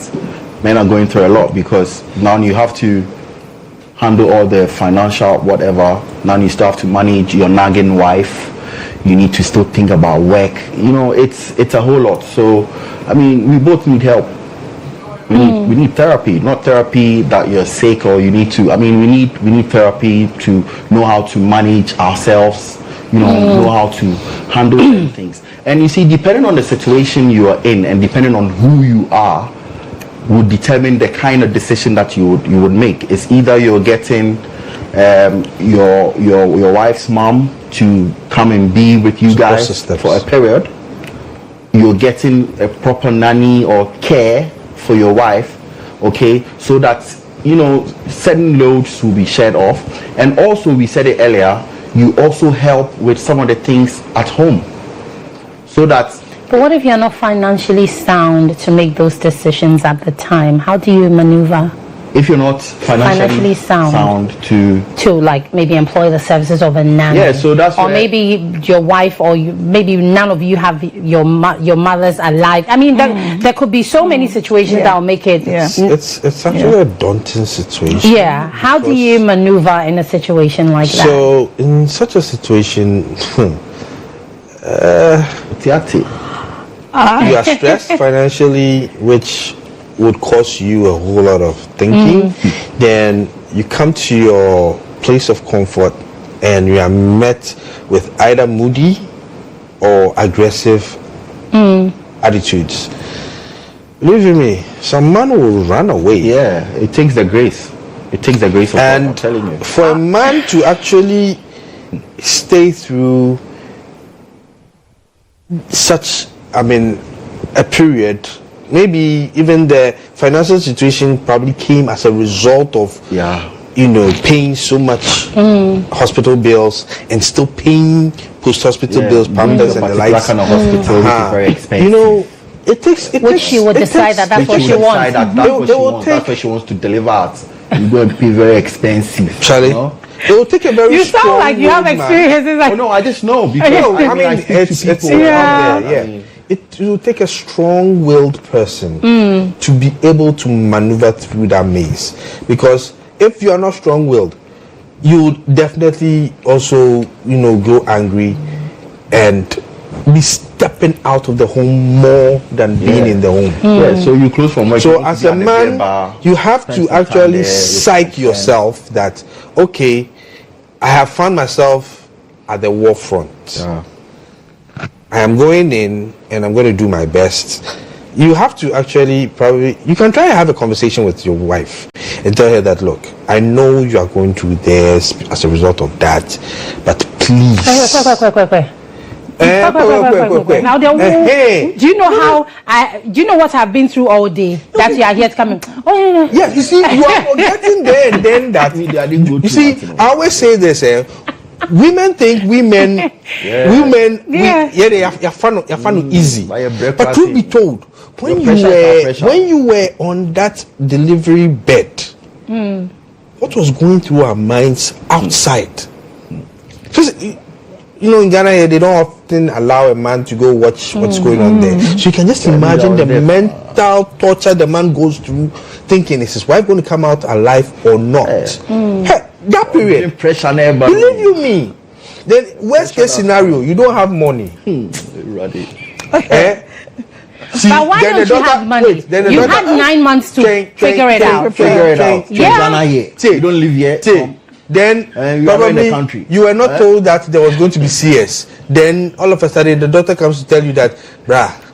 Men are going through a lot because now you have to handle all the financial whatever. Now you still have to manage your nagging wife. You need to still think about work. You know, it's a whole lot. So, I mean, we both need help. We need therapy, not therapy that you're sick or you need to. I mean, we need therapy to know how to manage ourselves. You know how to handle certain things. And you see, depending on the situation you are in and depending on who you are, would determine the kind of decision that you would make. It's either you're getting your wife's mom to come and be with you guys for a period. You're getting a proper nanny or care for your wife, okay, so that, you know, certain loads will be shared off. And also, we said it earlier, you also help with some of the things at home, so that. But what if you're not financially sound to make those decisions at the time? How do you maneuver? If you're not financially sound to like maybe employ the services of a nanny. Yeah, so that's. Or maybe your wife, or maybe none of you have your mothers alive. I mean, there could be so many situations that will make it. Yeah. It's actually a daunting situation. Yeah. How do you maneuver in a situation like that? So in such a situation, you are stressed financially, which would cause you a whole lot of thinking. Then you come to your place of comfort and you are met with either moody or aggressive attitudes. Believe me, some man will run away. Yeah, it takes the grace. It takes the grace of God, I'm telling you. For a man to actually stay through such, I mean, a period, maybe even the financial situation probably came as a result of, you know, paying so much hospital bills and still paying post-hospital bills, pampers and the likes. Kind of hospital, which is very expensive. You know, She would decide that's what she wants. That's what she wants to deliver at. You're going to pay very expensive. Charlie, it will take a very You sound like you have experiences. Like, oh no, I just know because I mean, it will take a strong-willed person to be able to maneuver through that maze. Because if you are not strong-willed, you would definitely also, grow angry and be stepping out of the home more than being in the home. Yeah, so you close from work. So as a man, you have to actually psych yourself that, okay, I have found myself at the war front. Yeah. I am going in and I'm going to do my best. You have to actually you can try and have a conversation with your wife and tell her that, look, I know you are going through this as a result of that, but please. Now, do you know do you know what I've been through all day? That you are here to come in. Oh, yeah. Yeah, you see, you are forgetting there and then that. You see, I always say this, women think women, they are fun easy. But truth be told, when you were on that delivery bed, what was going through our minds outside? Because, in Ghana here, they don't often allow a man to go watch what's going on there. So you can just imagine the mental torture the man goes through, thinking, is his wife going to come out alive or not? Hey, that period, believe you me, then worst case scenario, you don't have money. See, but why don't you have money? You had 9 months to figure it out. Yeah. You don't live here. Then probably you were not told that there was going to be CS. Then all of a sudden the doctor comes to tell you that,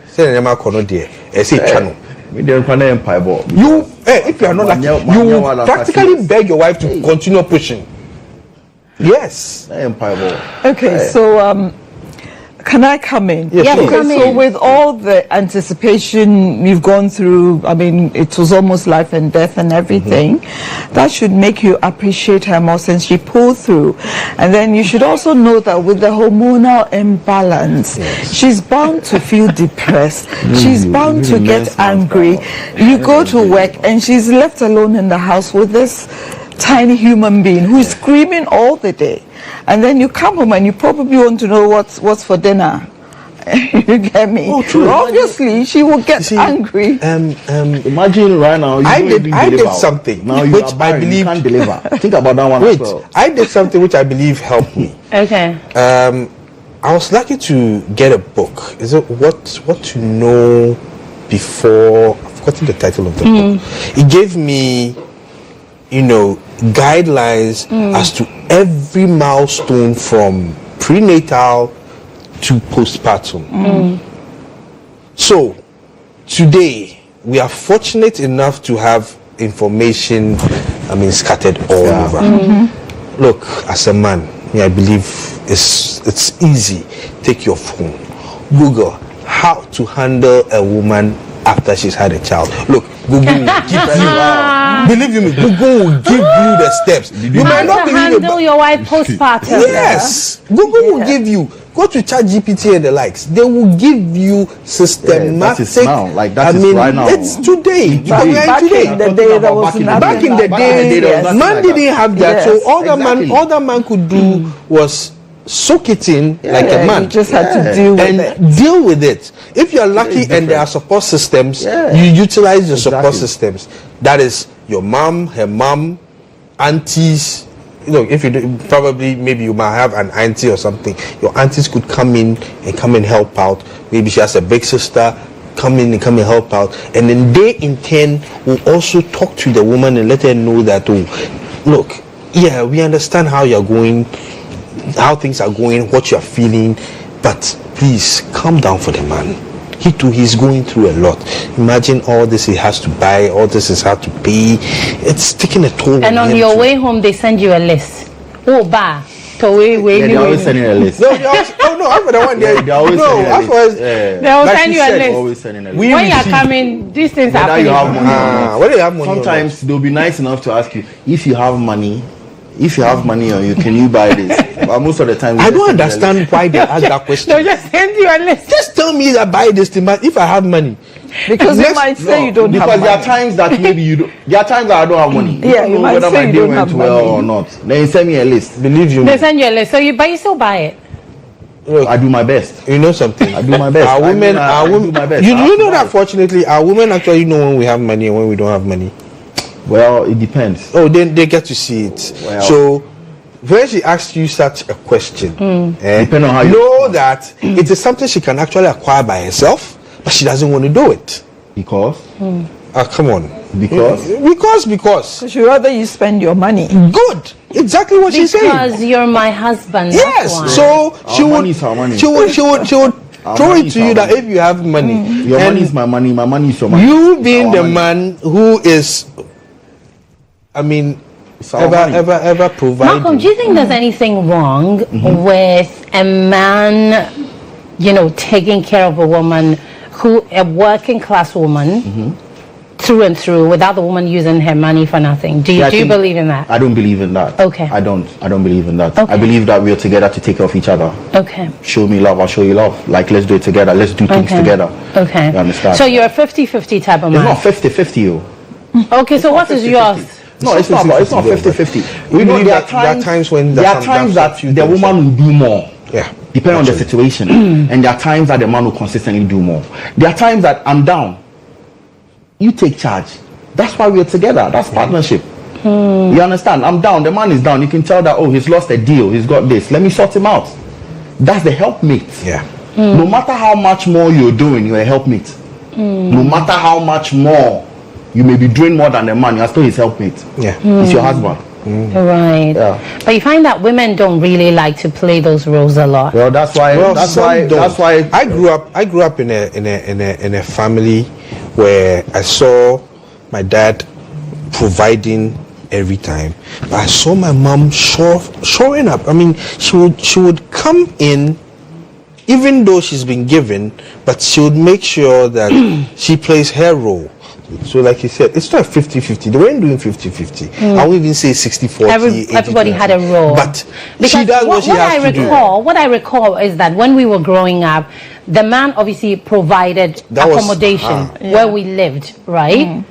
say the name there. Say channel. If you are not lucky, you will practically beg your wife to continue pushing. Yes. Okay, so can I come in? Yes, okay, come in. So with all the anticipation you've gone through, I mean, it was almost life and death and everything, that should make you appreciate her more since she pulled through. And then you should also know that with the hormonal imbalance, she's bound to feel depressed. She's bound to get angry. You go to work and she's left alone in the house with this tiny human being who's screaming all the day. And then you come home and you probably want to know what's for dinner. You get me? Oh, true. Obviously, she will get angry. Imagine right now. I did something which I believe you can't deliver. Think about that one as well. I did something which I believe helped me. Okay. I was lucky to get a book. Is it what to know before? I've forgotten the title of the book. It gave me, guidelines as to every milestone from prenatal to postpartum. So today we are fortunate enough to have information scattered all over. Look, as a man, I believe it's easy. Take your phone, Google how to handle a woman after she's had a child. Look, Google will give you. Believe you me, Google will give you the steps. You might not handle your wife postpartum. Yes, Google will give you. Go to ChatGPT and the likes. They will give you systematic. That is now. Like that is right now. It's today. Back in the day, there was nothing. Back in the day, man didn't have that. So all the man could do was soak it in like a man. You just had to deal with it. If you're lucky and there are support systems, you utilize the support systems. That is your mom, her mom, aunties. If you do, probably maybe you might have an auntie or something. Your aunties could come in and help out. Maybe she has a big sister. Come in and help out. And then they in turn will also talk to the woman and let her know that, look, we understand how you're going, how things are going, what you're feeling, but please calm down for the man. He too, he's going through a lot. Imagine all this he has to buy, all this he has to pay. It's taking a toll. And on your way home, they send you a list. They're always sending a list. After the one day, they always send you a list. Always sending a list. When you're coming, these things are happening. When you have money, sometimes they'll be nice enough to ask you if you have money. if you have money on you, can you buy this? But most of the time, I don't understand why they ask that question. No, just send you a list. Just tell me that buy this thing, but if I have money. Because you might say you don't have money. Because there are times that maybe you don't. There are times that I don't have money. Yeah, you might whether say my you day don't went have well money. or not. Then you send me a list. Believe you They me. send you a list, so you still buy it. Look, I do my best. you know something? I do my best. Our women, I do my best. You I have know to that buy. fortunately, our women actually know when we have money and when we don't have money. Well, it depends. Oh, then they get to see it. Well. So when she asks you such a question, Depending on how you know that it is something she can actually acquire by herself, but she doesn't want to do it. Because Come on. because Because. She rather you spend your money. Good. Exactly what she's saying. Because you're my husband. Yes. That's why. So she Our would, money is our money. she would throw money it is to our you that money. if you have money, your and money is my money. My money is your money. you being Our the money. man who is, I mean, It's our money. ever providing. Malcolm, do you think there's anything wrong with a man, taking care of a woman a working class woman, through and through, without the woman using her money for nothing? Do you Yeah, I think- believe in that? I don't believe in that. Okay. I don't believe in that. Okay. I believe that we are together to take care of each other. Okay. Show me love, I'll show you love. Like, let's do it together. Let's do things Okay. together. Okay. You understand? So you're a 50-50 type of It's man. not 50-50, yo. Okay, so what is yours? No, it's not 50-50. We You know, believe there are that there are times when there are there's times some that few the things woman will do more. Yeah. Depending on the Actually. situation. And there are times that the man will consistently do more. There are times that I'm down. You take charge. That's why we're together. That's partnership. You understand? I'm down. The man is down. You can tell that, oh, he's lost a deal. He's got this. Let me sort him out. That's the helpmate. Yeah. No matter how much more you're doing, you're a helpmate. No matter how much more you may be doing more than the man, you're still his helpmate. Yeah. It's your husband. Right. Yeah. But you find that women don't really like to play those roles a lot. Well, that's why. Well, that's some why. don't. That's why. I grew up in a family where I saw my dad providing every time, but I saw my mom showing up. I mean, she would come in, even though she's been given, but she would make sure that she plays her role. So like you said, it's not 50-50. They weren't doing 50-50. I won't even say 60-40. Everybody had a role. But because she does what she has to do. What I recall is that when we were growing up, the man obviously provided That was- accommodation where we lived, right?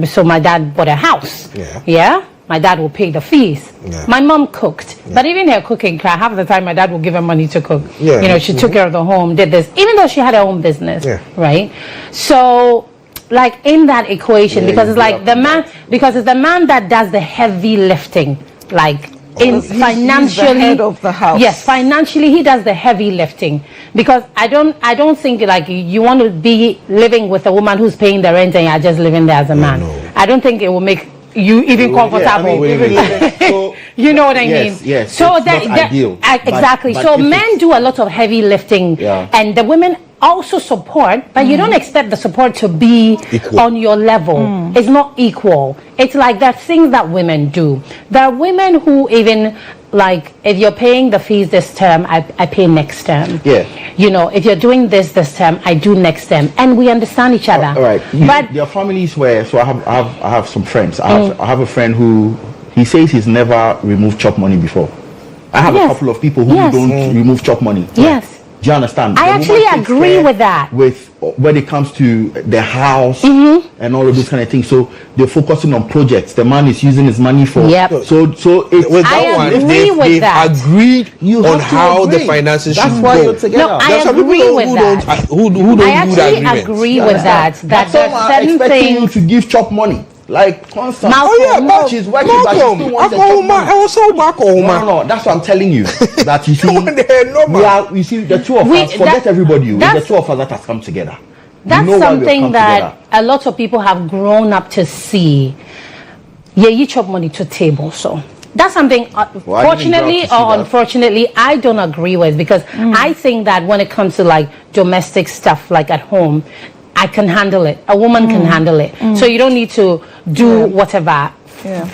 So my dad bought a house. Yeah. My dad will pay the fees. Yeah. My mom cooked. But even her cooking, half the time my dad would give her money to cook. Yeah. She took care of the home, did this, even though she had her own business. Yeah. Right? So, like in that equation, Yeah, because you it's like grew the up in man, because it's the man that does the heavy lifting, like He's the head of the house. Yes, financially he does the heavy lifting, because I don't think like you want to be living with a woman who's paying the rent and you're just living there as a man. no. I don't think it will make you even comfortable. So, You know what I yes, mean? yes, So it's not ideal, exactly. but So if men it's- do a lot of heavy lifting, Yeah. and the women also support, but you don't expect the support to be Equal. on your level. It's not equal. It's like there are things that women do. There are women who even like, if you're paying the fees this term, I pay next term. Yeah. If you're doing this term, I do next term, and we understand each other. all right. But There are families where. So I have some friends. I have a friend who he says he's never removed chop money before. I have Yes. a couple of people who Yes. don't remove chop money. Yes. Do you understand? I The actually woman takes agree care with that. when it comes to the house Mm-hmm. and all of those kind of things. So they're focusing on projects. The man is using his money for. Yep. So it's With I that one, agree with they've that. agreed You on have to how the agree. finances That's should why go. you're together. No, I There are some agree people with who that. who don't do I the actually agreement. agree with that. That Some there's are certain expecting you things. to give chop money. Like constant. Malcolm, Oh yeah, but she's working, but she still wants the chop money. I also back home. No, that's what I'm telling you. That you see, Normal. you see, the two of We- us, forget that- everybody. It's the that's- two of us that has come together. We That's know why we have something come that together. a lot of people have grown up to see. Yeah, you chop money to table, so. That's something, Well, I didn't grow up fortunately to see or that. unfortunately, I don't agree with, because I think that when it comes to like domestic stuff, like at home, I can handle it. A woman can handle it. So you don't need to do whatever,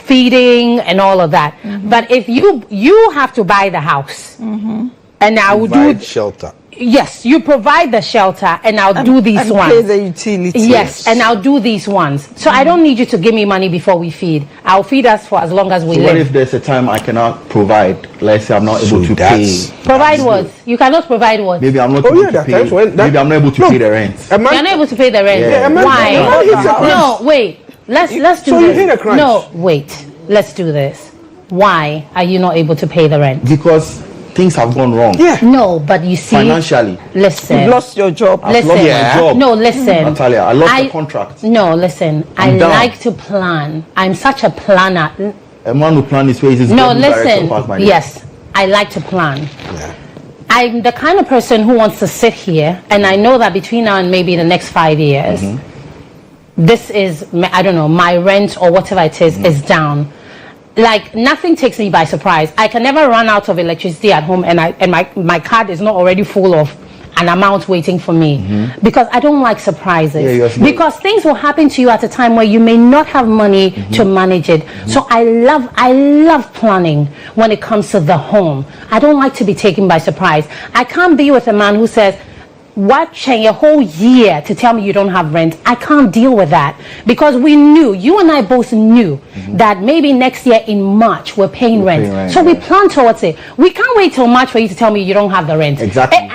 feeding and all of that. But if you have to buy the house, and I would do Provide shelter. Yes, you provide the shelter, and I'll do these and ones. Pay the utilities. Yes, and I'll do these ones. So I don't need you to give me money before we feed. I'll feed us for as long as we So live. what if there's a time I cannot provide? Let's say I'm not able to pay. Provide what? You cannot provide what? Maybe I'm not able to pay. Maybe I'm not able to pay the rent. You're not able to pay the rent. Yeah. Why? No, wait. Let's do this. So you hit a crunch. No, wait. Let's do this. Why are you not able to pay the rent? Because things have gone wrong. Yeah. No, but you see, Financially. listen. You've lost your job. I've lost my job. No, listen. Natalia, I lost the contract. No, listen. I like to plan. I'm such a planner. A man who plans his ways is No, God who directs listen. your path, my dear. Yes, I like to plan. Yeah. I'm the kind of person who wants to sit here, and I know that between now and maybe the next 5 years, this is, I don't know, my rent or whatever it is down. Like, nothing takes me by surprise. I can never run out of electricity at home, and my card is not already full of an amount waiting for me, because I don't like surprises. Because things will happen to you at a time where you may not have money to manage it. So I love planning when it comes to the home. I don't like to be taken by surprise. I can't be with a man who says, watching a whole year to tell me you don't have rent. I can't deal with that, because we knew, you and I both knew that maybe next year in March we're paying rent. So we plan towards it. We can't wait till March for you to tell me you don't have the rent. Exactly.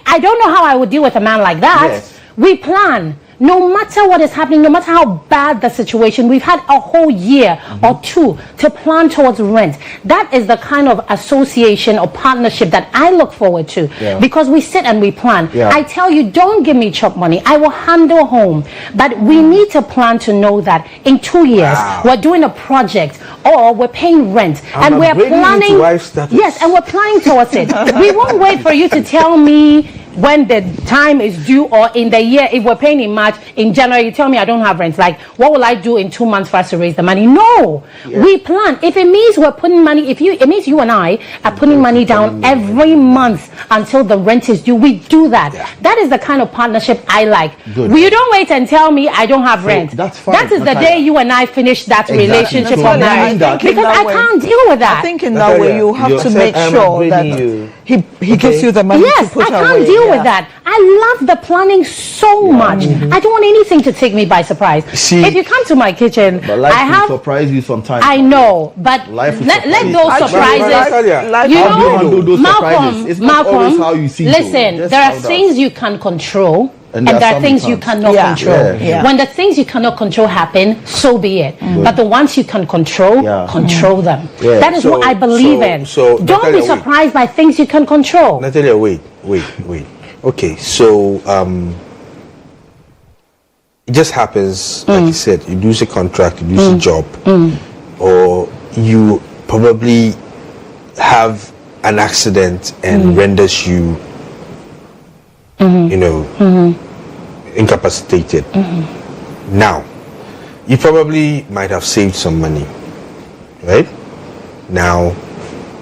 I don't know how I would deal with a man like that. Yes. We plan. No matter what is happening, no matter how bad the situation, we've had a whole year or two to plan towards rent. That is the kind of association or partnership that I look forward to, because we sit and we plan. I tell you, don't give me chop money. I will handle home. But we need to plan to know that in 2 years, we're doing a project or we're paying rent, and we're planning. Yes, and we're planning towards it. We won't wait for you to tell me when the time is due, or in the year, if we're paying in March, in January, you tell me I don't have rent. Like, what will I do in 2 months for us to raise the money? No, we plan. If it means we're putting money, it means you and I are putting money down every month until the rent is due, we do that. That is the kind of partnership I like. You don't wait and tell me I don't have rent. That's fine. That is the day you and I finish that relationship of marriage, because I can't deal with that. I think in that way you have to make sure that he gives you the money to put away. I can't deal with that. I love the planning so much. I don't want anything to take me by surprise. If you come to my kitchen, but life will surprise you sometimes. I know, but let those surprises. You know, Malcolm, listen, there are things you can control, and there are things you cannot control. When the things you cannot control happen, so be it. But the ones you can control, control them. That is what I believe in. So don't be surprised by things you can control. Natalia, wait. Okay, so it just happens, like you said, you lose a contract, you lose a job, or you probably have an accident and renders you, incapacitated. Now, you probably might have saved some money, right? Now,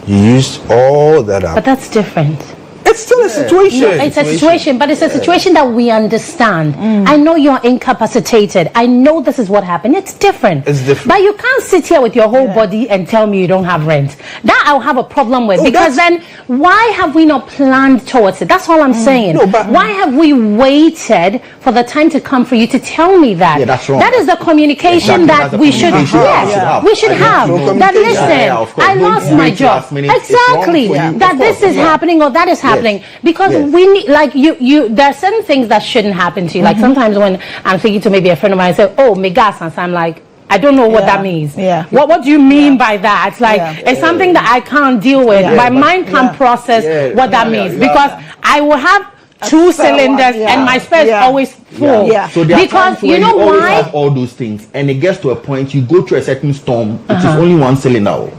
you used all that up. But that's different. It's still a situation. No, it's a situation, but it's a situation that we understand. I know you're incapacitated. I know this is what happened. It's different. It's different. But you can't sit here with your whole body and tell me you don't have rent. That I'll have a problem with, because then why have we not planned towards it? That's all I'm saying. No, but why have we waited for the time to come for you to tell me that? Yeah, that's wrong. That is the communication that we should have. We should have. That listen, I lost my job. Exactly. That this is happening or that is happening. Because we need, like, you there are certain things that shouldn't happen to you. Like, sometimes when I'm speaking to maybe a friend of mine, I say, oh, megasans, I'm like, I don't know what that means. What do you mean by that? It's like, it's something that I can't deal with. My mind can't process what that means, because I will have 2 cylinders and my spare is always full. So there are because times when you always have all those things, and it gets to a point you go through a certain storm, it is only 1 cylinder.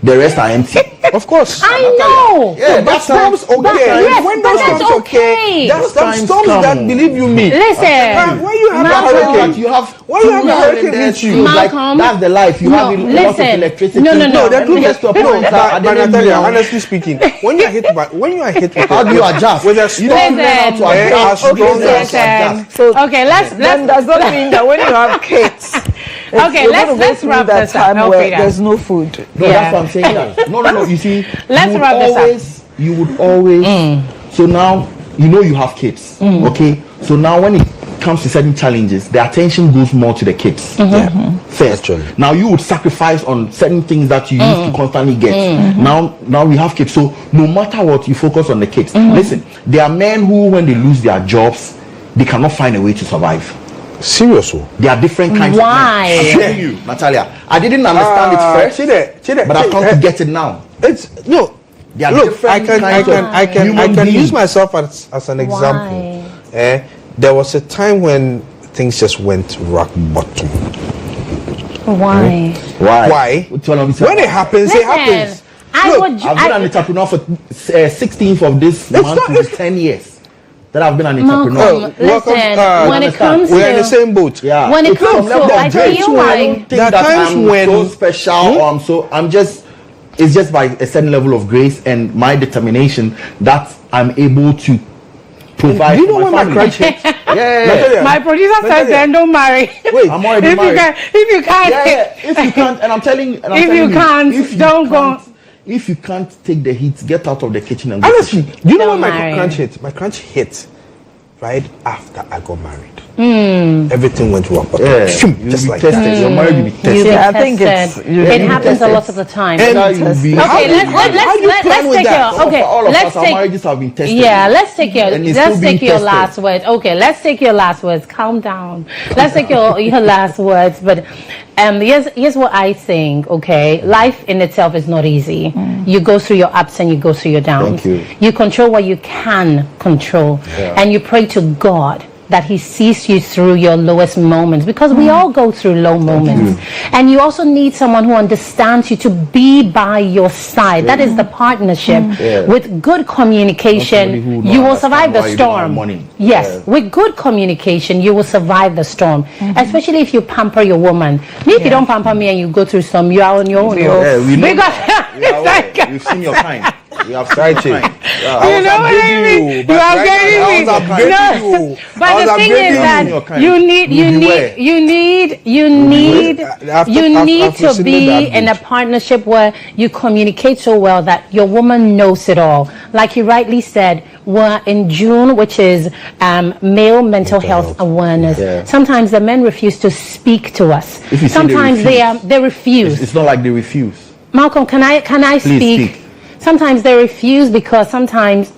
The rest are empty. Of course. I know. Yeah, that storm's okay. When that storm's okay. That's the storms that, believe you me. Listen. When you have a hurricane, you have a hurricane hit you. Malcolm, that's the life. You have lots of electricity. No. That gets to a point that Natalia, honestly speaking, when you are hit with how do you adjust? With a storm, okay, let's does not mean that when you have kids. Okay, let's wrap this up. There's no food. No, that's what I'm saying. No. You see, let's wrap this up. You would always. So now, you know you have kids, okay? So now when it comes to certain challenges, the attention goes more to the kids first. Now you would sacrifice on certain things that you used to constantly get. Now we have kids, so no matter what, you focus on the kids. Listen, there are men who, when they lose their jobs, they cannot find a way to survive. Seriously, there are different kinds. Why? Of men. I'm telling you, Natalia, I didn't understand it first, but I've come to get it now. It's no. There are Look, I can use myself as an example. There was a time when things just went rock bottom. Why? Why? When it happens, it happens. I've been an entrepreneur for 16th of this month to 10 years. That I've been an entrepreneur. Listen, when it comes to, we're in the same boat. Yeah. When it comes to, I feel like there are times when I'm so special, it's just by a certain level of grace and my determination that I'm able to provide. You know for when my my crunch hits? My producer says then don't marry. Wait, I'm already married. If you can't, if you can't, and I'm telling, don't go. If you can't take the heat, get out of the kitchen and go. Honestly, you know when my crunch hit? My crunch hit right after I got married. Everything went wrong. Yeah, just like that. You're married to be tested. I think it happens a lot of the time. Let's take your last words. Okay, let's take your last words. Calm down. Let's take your last words. But here's what I think. Okay, life in itself is not easy. You go through your ups and you go through your downs. You control what you can control, and you pray to God that he sees you through your lowest moments, because we all go through low moments. And you also need someone who understands you to be by your side. That is the partnership. With good communication, you will survive the storm. Yes, with good communication, you will survive the storm. Especially if you pamper your woman. Me, if you don't pamper me and you go through some, you are on your own. We know. We've seen your kind. You have tried to. You know what I mean? You are getting me. No, but the thing is that you need to be in a partnership where you communicate so well that your woman knows it all. Like you rightly said, we're in June, which is Male Mental Health Awareness. Sometimes the men refuse to speak to us. Sometimes they refuse. It's not like they refuse. Malcolm, can I Please speak? Sometimes they refuse because sometimes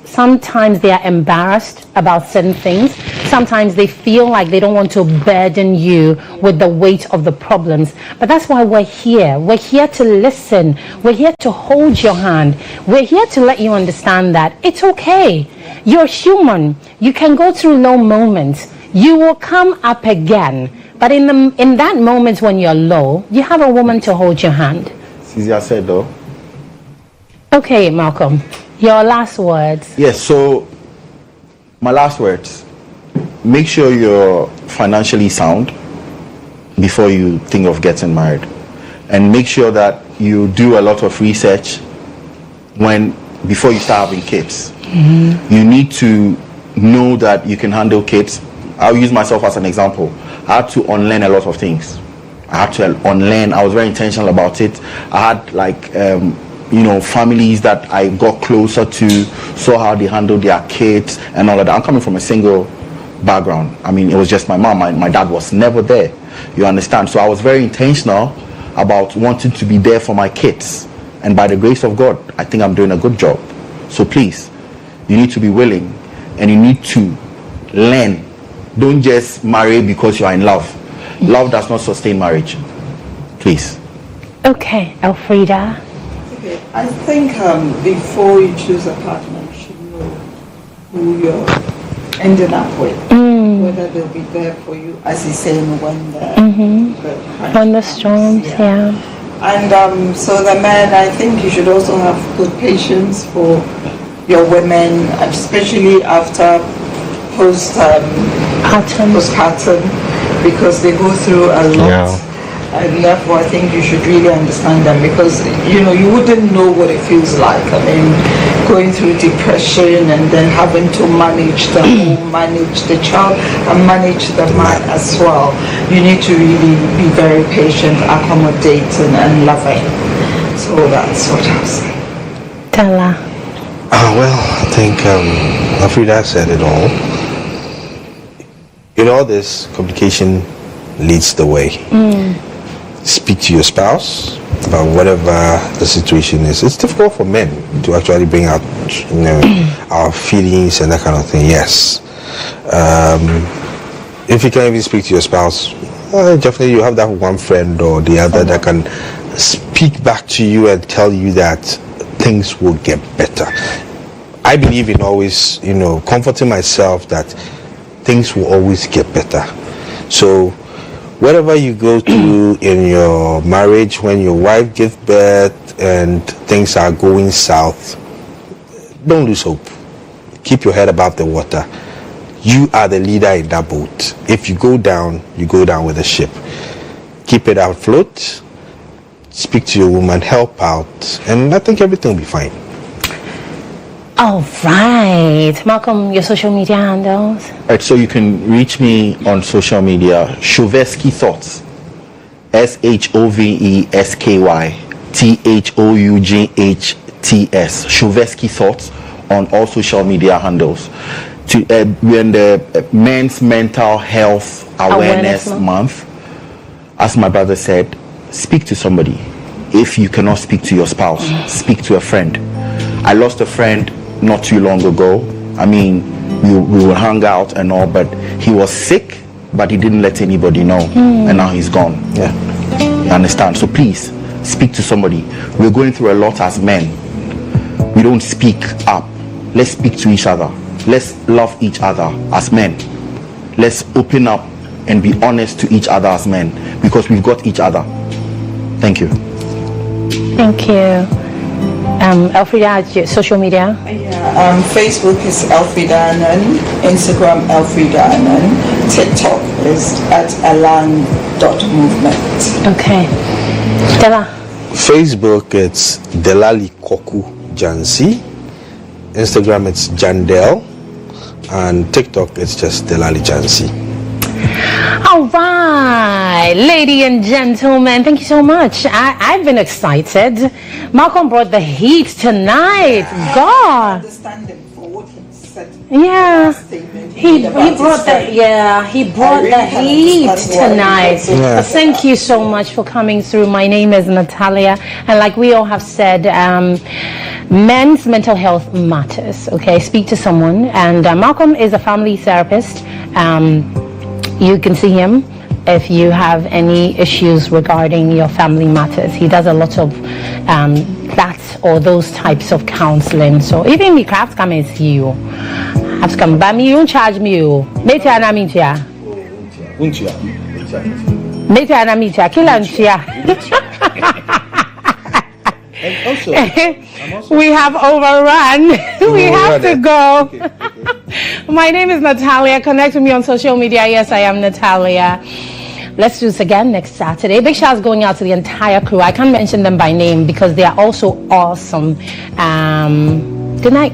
they are embarrassed about certain things. Sometimes they feel like they don't want to burden you with the weight of the problems. But that's why we're here. We're here to listen. We're here to hold your hand. We're here to let you understand that it's okay. You're human. You can go through low moments. You will come up again. But in that moment when you're low, you have a woman to hold your hand. It's easier said though. Okay, Malcolm, your last words. Yes, so my last words. Make sure you're financially sound before you think of getting married. And make sure that you do a lot of research before you start having kids. You need to know that you can handle kids. I'll use myself as an example. I had to unlearn a lot of things. I was very intentional about it. I had families that I got closer to, saw how they handled their kids and all of that. I'm coming from a single background. I mean, it was just my mom. My dad was never there. You understand? So I was very intentional about wanting to be there for my kids. And by the grace of God, I think I'm doing a good job. So please, you need to be willing and you need to learn. Don't just marry because you are in love. Love does not sustain marriage. Please. Okay, Elfrida. I think before you choose a partner, you should know who you're ending up with, whether they'll be there for you, as he's saying, when the storms, And so the men, I think you should also have good patience for your women, especially after postpartum, because they go through a lot. And therefore, I think you should really understand them, because you wouldn't know what it feels like. I mean, going through depression and then having to manage the home, manage the child, and manage the man as well. You need to really be very patient, accommodating, and loving. So that's what I'll say. Tala. Well, I think Afrida said it all. In all this, communication leads the way. Speak to your spouse about whatever the situation is. It's difficult for men to actually bring out, our feelings and that kind of thing. Yes. If you can't even speak to your spouse, definitely you have that one friend or the other that can speak back to you and tell you that things will get better. I believe in always, comforting myself that things will always get better. So whatever you go through in your marriage, when your wife gives birth and things are going south, don't lose hope. Keep your head above the water. You are the leader in that boat. If you go down with the ship. Keep it afloat. Speak to your woman, help out, and I think everything will be fine. All right. Malcolm, your social media handles? Right, so you can reach me on social media, Shoveski Thoughts. SHOVESKY Shoveski Thoughts on all social media handles. We're in the Men's Mental Health Awareness Month. As my brother said, speak to somebody. If you cannot speak to your spouse, speak to a friend. I lost a friend not too long ago. I mean, we would hang out and all, but he was sick, but he didn't let anybody know, and now he's gone. Yeah, you understand? So please speak to somebody. We're going through a lot as men. We don't speak up. Let's speak to each other. Let's love each other as men. Let's open up and be honest to each other as men, because we've got each other. Thank you. Thank you. Elfrida, social media? Facebook is Elfrida Anan, Instagram Elfrida Anan, TikTok is @alan.movement. Okay. Dela? Facebook, it's Delali Koku Jansi. Instagram, it's Jandel. And TikTok, it's just Delali Jansi. All right, ladies and gentlemen, thank you so much. I've been excited. Malcolm brought the heat tonight. God. Understanding for what he said. Yeah. He brought the heat tonight. Yeah. Thank you so much for coming through. My name is Natalia, and like we all have said, men's mental health matters. Okay, speak to someone. And Malcolm is a family therapist. You can see him if you have any issues regarding your family matters. He does a lot of that or those types of counseling. So even the crafts come and see you. Have to come by me, you charge me. Mete anamitia. Mete anamitia. Kilantia. We have overrun. We have to go. Okay. My name is Natalia. Connect with me on social media. Yes, I am Natalia. Let's do this again next Saturday. Big shouts going out to the entire crew. I can't mention them by name because they are also awesome. Good night.